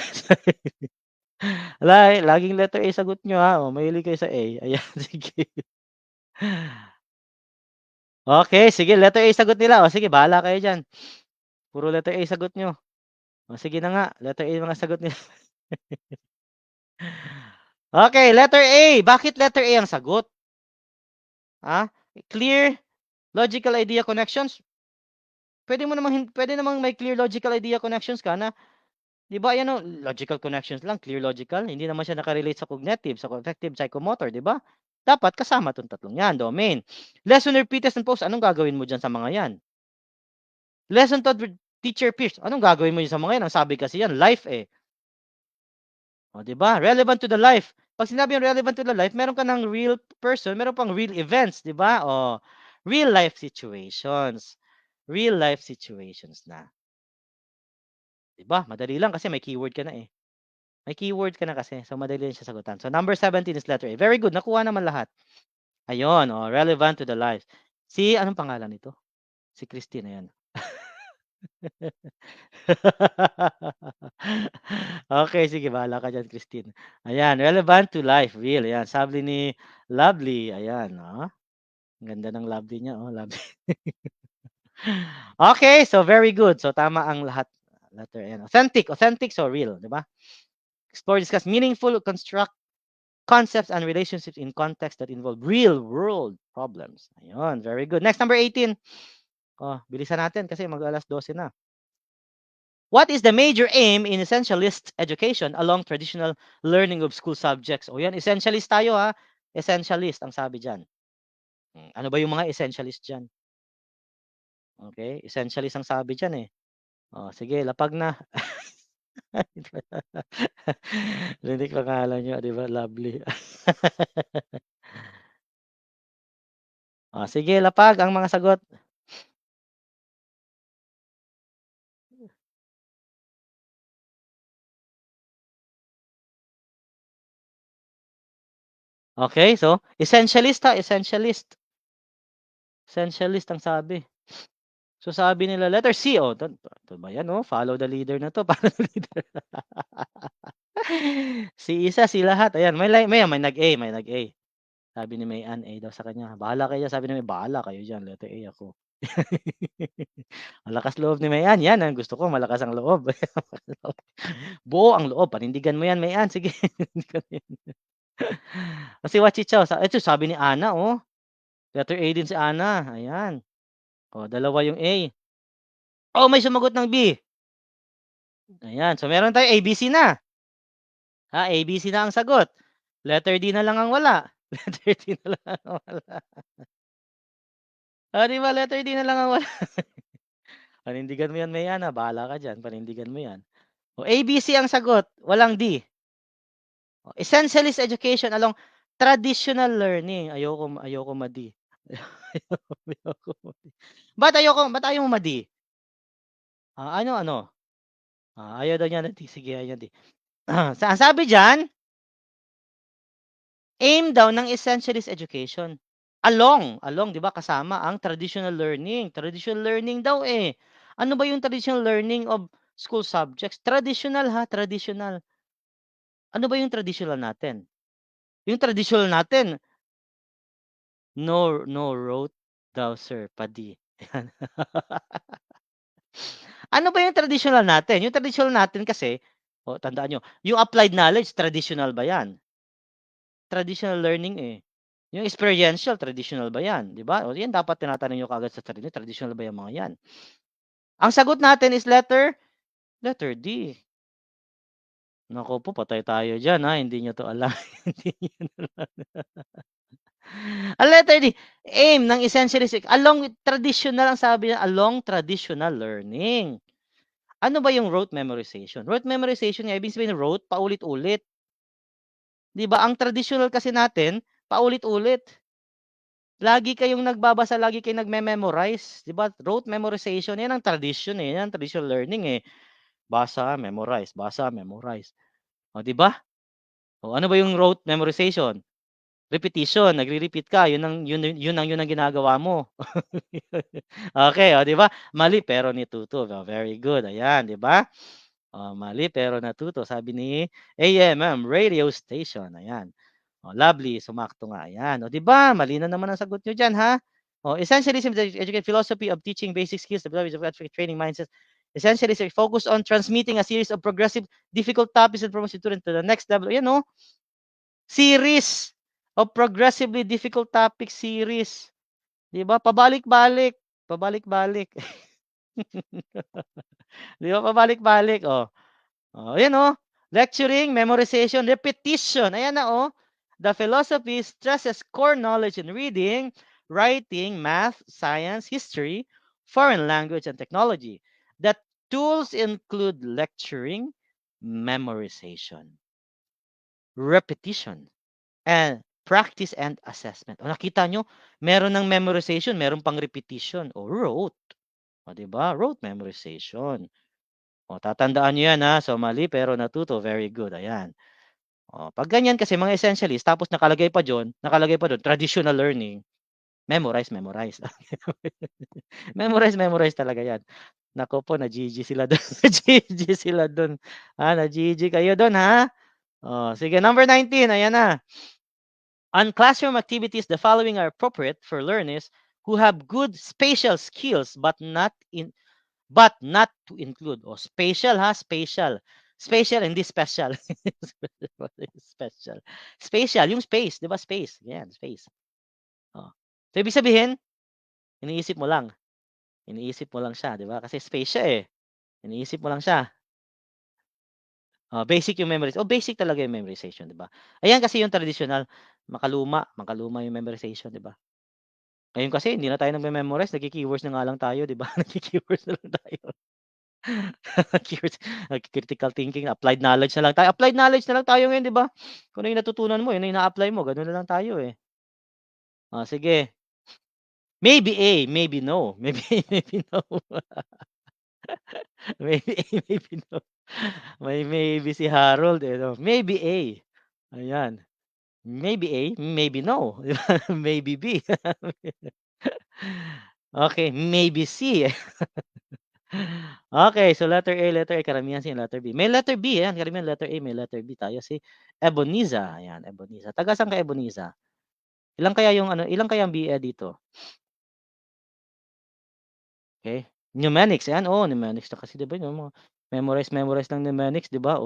Speaker 1: Laging letter A sagot niyo, mahilig kayo sa A, ayan, sige. Okey, sige letter A sagot nila, sige bahala kayo diyan. Puro letter A sagot niyo. Sige na nga, letter A yung mga sagot nila. Okey, letter A. Bakit letter A ang sagot? Clear logical idea connections. Puwede namang may clear logical idea connections ka na 'di ba ayan logical connections lang, clear logical, hindi naman siya naka-relate sa cognitive, sa affective, psychomotor, 'di ba? Dapat kasama 'tong tatlong 'yan, domain. Lesson repeat, and post, anong gagawin mo diyan sa mga 'yan? Lesson taught with teacher peers, anong gagawin mo diyan sa mga 'yan? Ang sabi kasi 'yan life, eh. 'Di ba? Relevant to the life. 'Pag sinabing relevant to the life, meron ka ng real person, meron pang real events, 'di ba? Real life situations. Real life situations na. 'Di ba? Madali lang kasi may keyword ka na, eh. May keyword ka na kasi, so madali lang siya sagutan. So number 17 is letter A. Very good, nakuha naman lahat. Ayun, relevant to the life. Si anong pangalan nito? Si Christine, ayan. Okay, sige bahala ka diyan, Christine. Ayan, relevant to life, real, ayan. Sabi ni Lovely, ayan, ang ganda ng Lovely niya, Lovely. Okay, so very good. So tama ang lahat, letter N. Authentic, so real, 'di ba? Explore, discuss meaningful, construct concepts and relationships in context that involve real world problems. Ayun, very good. Next, number 18. Bilisan natin kasi mag-12:00 na. What is the major aim in essentialist education along traditional learning of school subjects? Yan, essentialist tayo, Essentialist ang sabi diyan. Ano ba yung mga essentialist diyan? Okay, essentialist ang sabi diyan, eh. Sige lapag na. Rinig pangalan niyo, 'di ba, lovely. Sige lapag ang mga sagot. Okay, so essentialist, essentialist. Essentialist ang sabi. So sabi nila letter C, ito ba 'yan, follow the leader na 'to, follow the leader. Si isa, si lahat, ayan may nag-A. Sabi ni Mayan, A daw sa kanya, "Bahala kayo diyan," sabi ni May, "Bahala kayo diyan, letter A ako." Malakas loob ni Mayan, 'yan ang gusto ko, malakas ang loob. Buo ang loob, panindigan mo 'yan Mayan, sige panindigan mo 'yan. Si Wachichaw, ito sabi ni Ana, letter A din si Ana, ayan. Dalawa yung A. May sumagot ng B. Ayan, so meron tayong ABC na. ABC na ang sagot. Letter D na lang ang wala. Letter D na lang ang wala. 'Di ba letter D na lang ang wala. Panindigan mo 'yan Mayan, bahala ka diyan, panindigan mo 'yan. ABC ang sagot, walang D. Essentialist education along traditional learning, ayoko ma-D. Ayoko ma-D. Ba't ayaw mo ma-D? Ano? Ayaw daw niya ng D, sige ayaw niya D. Ang sabi diyan, aim daw ng essentialist education, along 'di ba kasama ang traditional learning. Traditional learning daw, eh. Ano ba yung traditional learning of school subjects? Traditional ha, traditional. Ano ba yung traditional natin? Yung traditional natin, no wrote daw Sir Padi. Yan. Ano ba yung traditional natin? Yung traditional natin kasi, tandaan niyo, yung applied knowledge traditional ba 'yan? Traditional learning, eh. Yung experiential traditional ba 'yan, 'di ba? O 'yan dapat tinatanong niyo kaagad sa sarili, traditional ba 'yang mga 'yan? Ang sagot natin is letter D. Naku po, patay tayo diyan, hindi niyo 'to alam. Hindi niyo ang letter D, aim ng essentialist along with traditional ang sabi niya, along traditional learning. Ano ba yung rote memorization? Rote memorization nga ibig sabihin ng rote, paulit-ulit. 'Di ba ang traditional kasi natin, paulit-ulit. Lagi kayong nagbabasa, lagi kayong nagme-memorize, 'di ba? Rote memorization 'yan ang tradition, eh, 'yan ang traditional learning, eh. Basa, memorize. Oh, 'di ba? Oh, ano ba yung rote memorization? Repetition, nagre-repeat ka, yun ang ginagawa mo. Okay, oh, 'di ba? Mali pero natuto, very good, ayan, 'di ba? Oh, mali pero natuto sabi ni AMM Radio Station, ayan. Oh, lovely, sumakto nga, ayan. Oh, 'di ba malinaw naman ang sagot niyo diyan, ha? Oh, essentialism is the educated philosophy of teaching basic skills, development of ethical training mindsets. Essentialism focus on transmitting a series of progressive, difficult topics and promoting students to the next level. Ayan, oh, series of progressively difficult topic series, 'di ba? Pabalik-balik, pabalik-balik. 'Di ba, pabalik-balik, oh. Oh, ayan, oh, lecturing, memorization, repetition, ayan na, oh. The philosophy stresses core knowledge in reading, writing, math, science, history, foreign language, and technology. The tools include lecturing, memorization, repetition, and practice and assessment. O nakita nyo, meron ng memorization, meron pang repetition o rote. O 'di ba? Rote memorization. O tatandaan niyo 'yan, ha. So mali pero natuto, very good, ayan. O 'pag ganyan kasi mga essentialist tapos nakalagay pa dun traditional learning, memorize. Memorize talaga 'yan. Naku po, na-GG sila dun, na-GG sila dun. Na-GG kayo dun, ha. Oh, sige number 19, ayan na. On classroom activities, the following are appropriate for learners who have good spatial skills but not to include. O spatial, ha, spatial. Spatial hindi special. Special. Spatial, yung space, 'di ba space? Yan, space. Oh. So ibig sabihin, iniisip mo lang. Iniisip mo lang siya, 'di ba? Kasi space siya, eh. Iniisip mo lang siya. Basic yung memories. Basic talaga yung memorization, 'di ba? Ayan kasi yung traditional, makaluma yung memorization, 'di ba? Ngayon kasi hindi na tayo nagme-memorize, nagki-keywords na nga lang tayo, 'di ba? Nagki-keywords na lang tayo. Keywords, critical thinking, applied knowledge na lang tayo. Applied knowledge na lang tayo ngayon, 'di ba? Kung ano yung natutunan mo, yun ang ina-apply mo, gano'n na lang tayo, eh. Sige. Maybe A, maybe no. Maybe A, maybe no. Maybe A, maybe no. May maybe si Harold, eh, 'no? Maybe A, ayan. Maybe A, maybe no, 'di ba? Maybe B. Okay, maybe C. Okay, so letter A, karamihan si letter B. May letter B, ayan, karamihan letter A, may letter B tayo, si Eboniza, ayan, Eboniza. Taga saan ka, Eboniza? Ilan kaya ang BA dito? Okay, mnemonics, ayan, mnemonics na kasi 'di ba yung mga memorize ng mnemonics, 'di ba,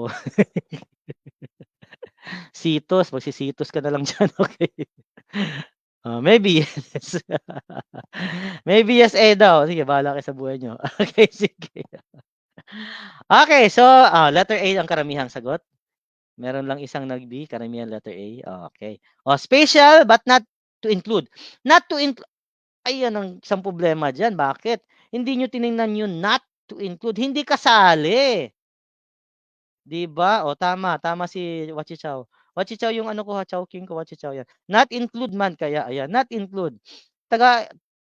Speaker 1: Sitos, magsisitos ka na lang diyan, okey. Maybe yes. Maybe yes, A daw. Sige bahala kayo sa buhay niyo. Okey, sige. Okey, so, letter A ang karamihang sagot. Meron lang isang nag-B, karamihan letter A, okey. Special but not to include. Not to include, ayan ang isang problema diyan, bakit? Hindi niyo tiningnan yung not to include, hindi kasali. 'Di ba? Tama si Wachichaw. Wachichaw yung ano ko, Chowking ko, Wachichaw 'yan. Not include man kaya ayan, not include. Taga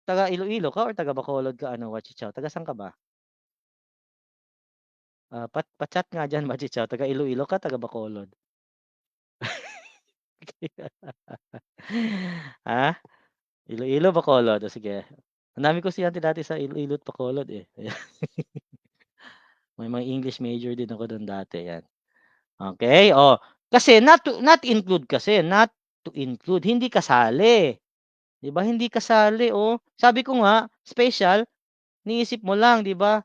Speaker 1: taga Iloilo ka or taga Bacolod ka ano, Wachichaw? Taga saan ka ba? Pa-chat nga diyan Machi Chow, taga Iloilo ka, taga Bacolod? Ha? Iloilo, Bacolod? O sige. Ang dami kong estudyante dati sa Iloilo't Bacolod, eh. May mga English major din ako dun dati, yan. Okey, oh, kasi not include kasi, not to include, hindi kasali, 'di ba, hindi kasali, oh. Sabi ko nga, special, iniisip mo lang, 'di ba?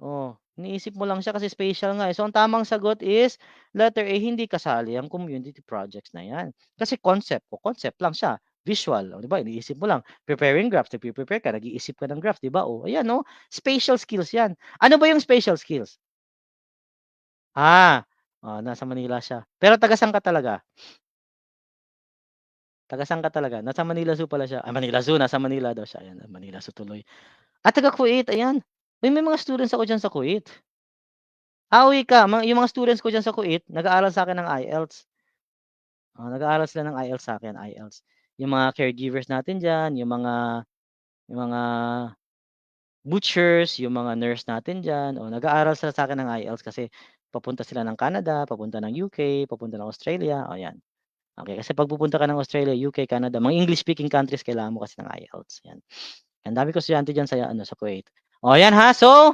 Speaker 1: Oh, iniisip mo lang siya kasi special nga, eh. So, ang tamang sagot is letter A, hindi kasali ang community projects na 'yan. Kasi concept lang siya, visual, oh, 'di ba, iniisip mo lang. Preparing graphs, nagpe-prepare ka, nag-iisip ka ng graphs, 'di ba? Oh, ayan, oh, spatial skills 'yan. Ano ba yung spatial skills? Nasa Manila siya. Pero taga saan ka talaga? Taga saan ka talaga? Nasa Manila Zoo pala siya. Manila Zoo, nasa Manila daw siya, ayan, Manila Zoo tuloy. Taga Kuwait, ayan. Uy, may mga students ako diyan sa Kuwait. Uwi ka, yung mga students ko diyan sa Kuwait, nag-aaral sa'kin ng IELTS. Nag-aaral sila ng IELTS sa'kin, IELTS. Yung mga caregivers natin diyan, yung mga butchers, yung mga nurse natin diyan, nag-aaral sila sa'kin ng IELTS kasi papunta sila ng Canada, papunta ng UK, papunta ng Australia, o 'yan. Okey, kasi 'pag pupunta ka ng Australia, UK, Canada, mga English speaking countries, kailangan mo kasi ng IELTS, 'yan. Ang dami kong estudyante diyan sa ano, sa Kuwait. 'Yan ha, so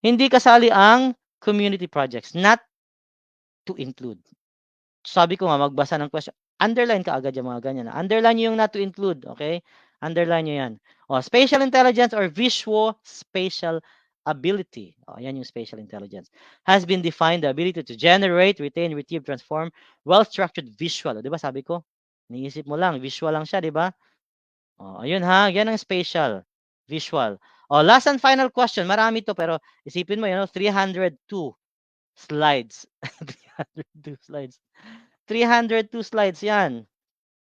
Speaker 1: hindi kasali ang community projects, not to include. Sabi ko nga magbasa ng question, underline kaagad yung mga ganyan, underline niyo yung not to include, okey? Underline niyo 'yan. Spatial intelligence or visual spatial ability, yan yung spatial intelligence, has been defined the ability to generate, retain, retrieve, transform well-structured visual, 'di ba sabi ko, iniisip mo lang, visual lang siya, 'di ba? Ayun ha, yan ang spatial, visual. Last and final question, marami 'to pero isipin mo 'yan, 302 slides, 302 slides. 302 slides 'yan,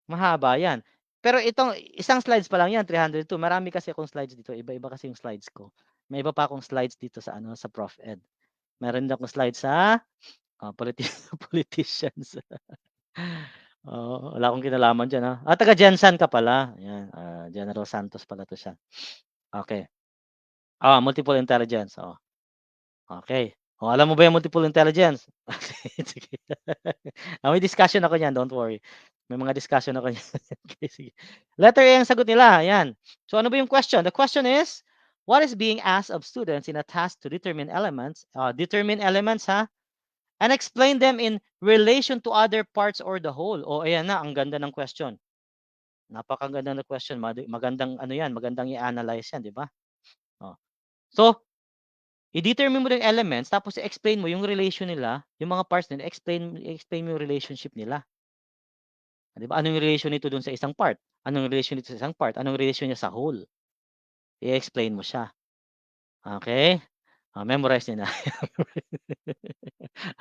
Speaker 1: mahaba 'yan. Pero itong isang slides pa lang 'yan, 302, marami kasi akong slides dito, iba-iba kasi yung slides ko. May iba pa akong slides dito sa ano, sa Prof Ed. Meron din akong slides sa, politicians. Wala akong kinalaman diyan, taga Gensan ka pala, ayan, General Santos pala 'to siya. Okey, multiple intelligence, okey. Alam mo ba yung multiple intelligence? Sige. May discussion ako niyan, don't worry. May mga discussion ako niyan. Okey, sige. Letter A ang sagot nila, ayan. So ano ba yung question? The question is, what is being asked of students in a task to determine elements ha, and explain them in relation to other parts or the whole. Ayan na, ang ganda ng question. Napakaganda ng question, magandang ano 'yan, magandang i-analyze 'yan, 'di ba? Oh. So, i-determine mo yung elements tapos i-explain mo yung relation nila, yung mga parts nila, i-explain mo yung relationship nila. 'Di ba? Anong relation nito dun sa isang part? Anong relation nito sa isang part? Anong relation niya sa whole? I-explain mo siya. Okey? Memorize niyo na.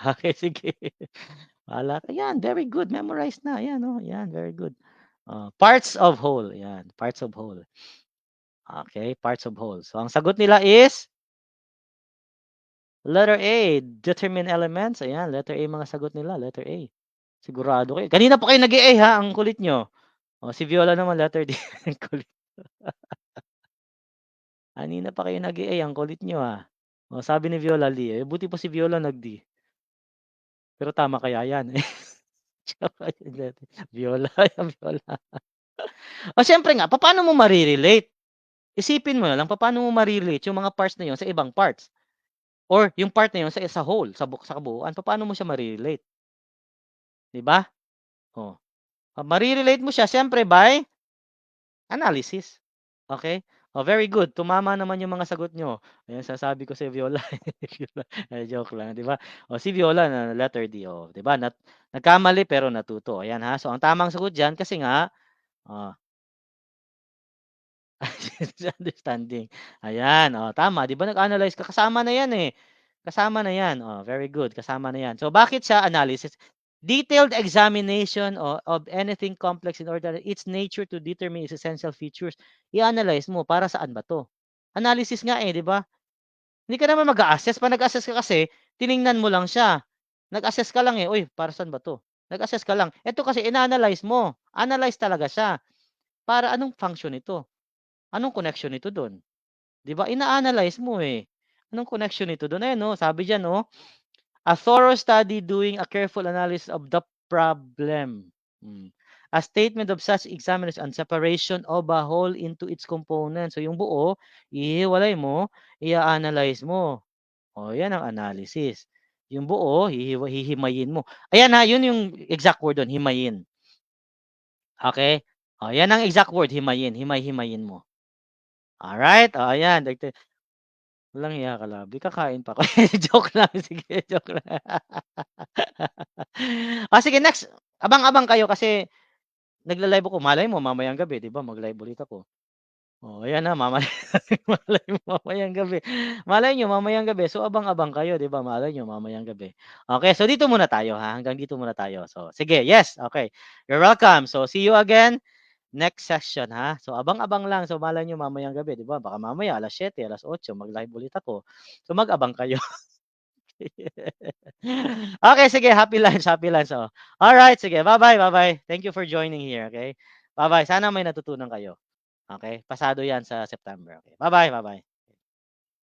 Speaker 1: Okey, sige. Bahala ka, yan, very good, memorize na, yan, yan, very good. Parts of whole, yan, parts of whole. Okey, parts of whole. So, ang sagot nila is letter A, determine elements, ayan, letter A mga sagot nila, letter A. Sigurado kayo. Kanina pa kayo nag-A, ha, ang kulit niyo. Si Viola naman letter D, ang kulit. Kanina pa kayo nag-A, ang kulit niyo, sabi ni Viola D, buti pa si Viola nag-D. Pero tama kaya yan? Viola, Viola. Siyempre nga, papaano mo mare-relate? Isipin mo na lang papaano mo mare-relate yung mga parts na yun sa ibang parts or yung part na yun sa whole, sa kabuuan, papaano mo siya mare-relate, 'di ba? Oh, mare-relate mo siya siyempre by analysis, okey? Very good, tumama naman yung mga sagot niyo. Ayan, sasabi ko si Viola, joke lang, 'di ba? Si Viola na letter D, 'di ba, nagkamali pero natuto, ayan, ha. So, ang tamang sagot diyan kasi nga, oh, understanding. Ayan, tama 'di ba nag-analyze ka, kasama na 'yan, eh. Kasama na 'yan, very good, kasama na 'yan. So bakit siya analysis? Detailed examination of anything complex in order its nature to determine its essential features. I-analyze mo para saan ba 'to? Analysis nga, eh, 'di ba? Hindi ka naman mag-a-assess, 'pag nag-assess ka kasi tiningnan mo lang siya. Nag-assess ka lang, eh, "Uy, para saan ba 'to?" Nag-assess ka lang. Ito kasi ina-analyze mo, analyze talaga siya. Para anong function nito? Anong connection nito dun? 'Di ba ina-analyze mo, eh. Anong connection nito do'n? Ayan, oh, sabi diyan, oh, a thorough study doing a careful analysis of the problem. Hmm. A statement of such examination and separation of a whole into its components. So yung buo, ihihiwalay mo, i-a-analyze mo. Oh, 'yan ang analysis. Yung buo, hihimayin mo. Ayan, ha, yun yung exact word do'n, himayin. Okey? Oh, 'yan ang exact word, himayin, himay-himayin mo. Alright, oh, ayan walang hiya ka, Labi, kakain pa ako. Joke lang, sige, joke lang. Oh, sige, next, abang-abang kayo kasi nagla-live ako, malay mo mamayang gabi, 'di ba, mag-live ulit ako. Oh, ayan na, malay mo mamayang gabi. Malay niyo mamayang gabi, so abang-abang kayo, 'di ba, malay niyo mamayang gabi. Okey, so dito muna tayo, ha, hanggang dito muna tayo. So sige, yes, okey. You're welcome. So see you again next session, ha. So abang-abang lang, so malay niyo mamayang gabi, 'di ba, baka mamaya 7:00, 8:00 mag-live ulit ako. So mag-abang kayo. Okay, sige, happy lunch, happy lunch, oh. Alright, sige, bye-bye, bye-bye. Thank you for joining here, okay? Bye-bye, sana may natutunan kayo. Okay, pasado 'yan sa September, okey. Bye-bye, bye-bye.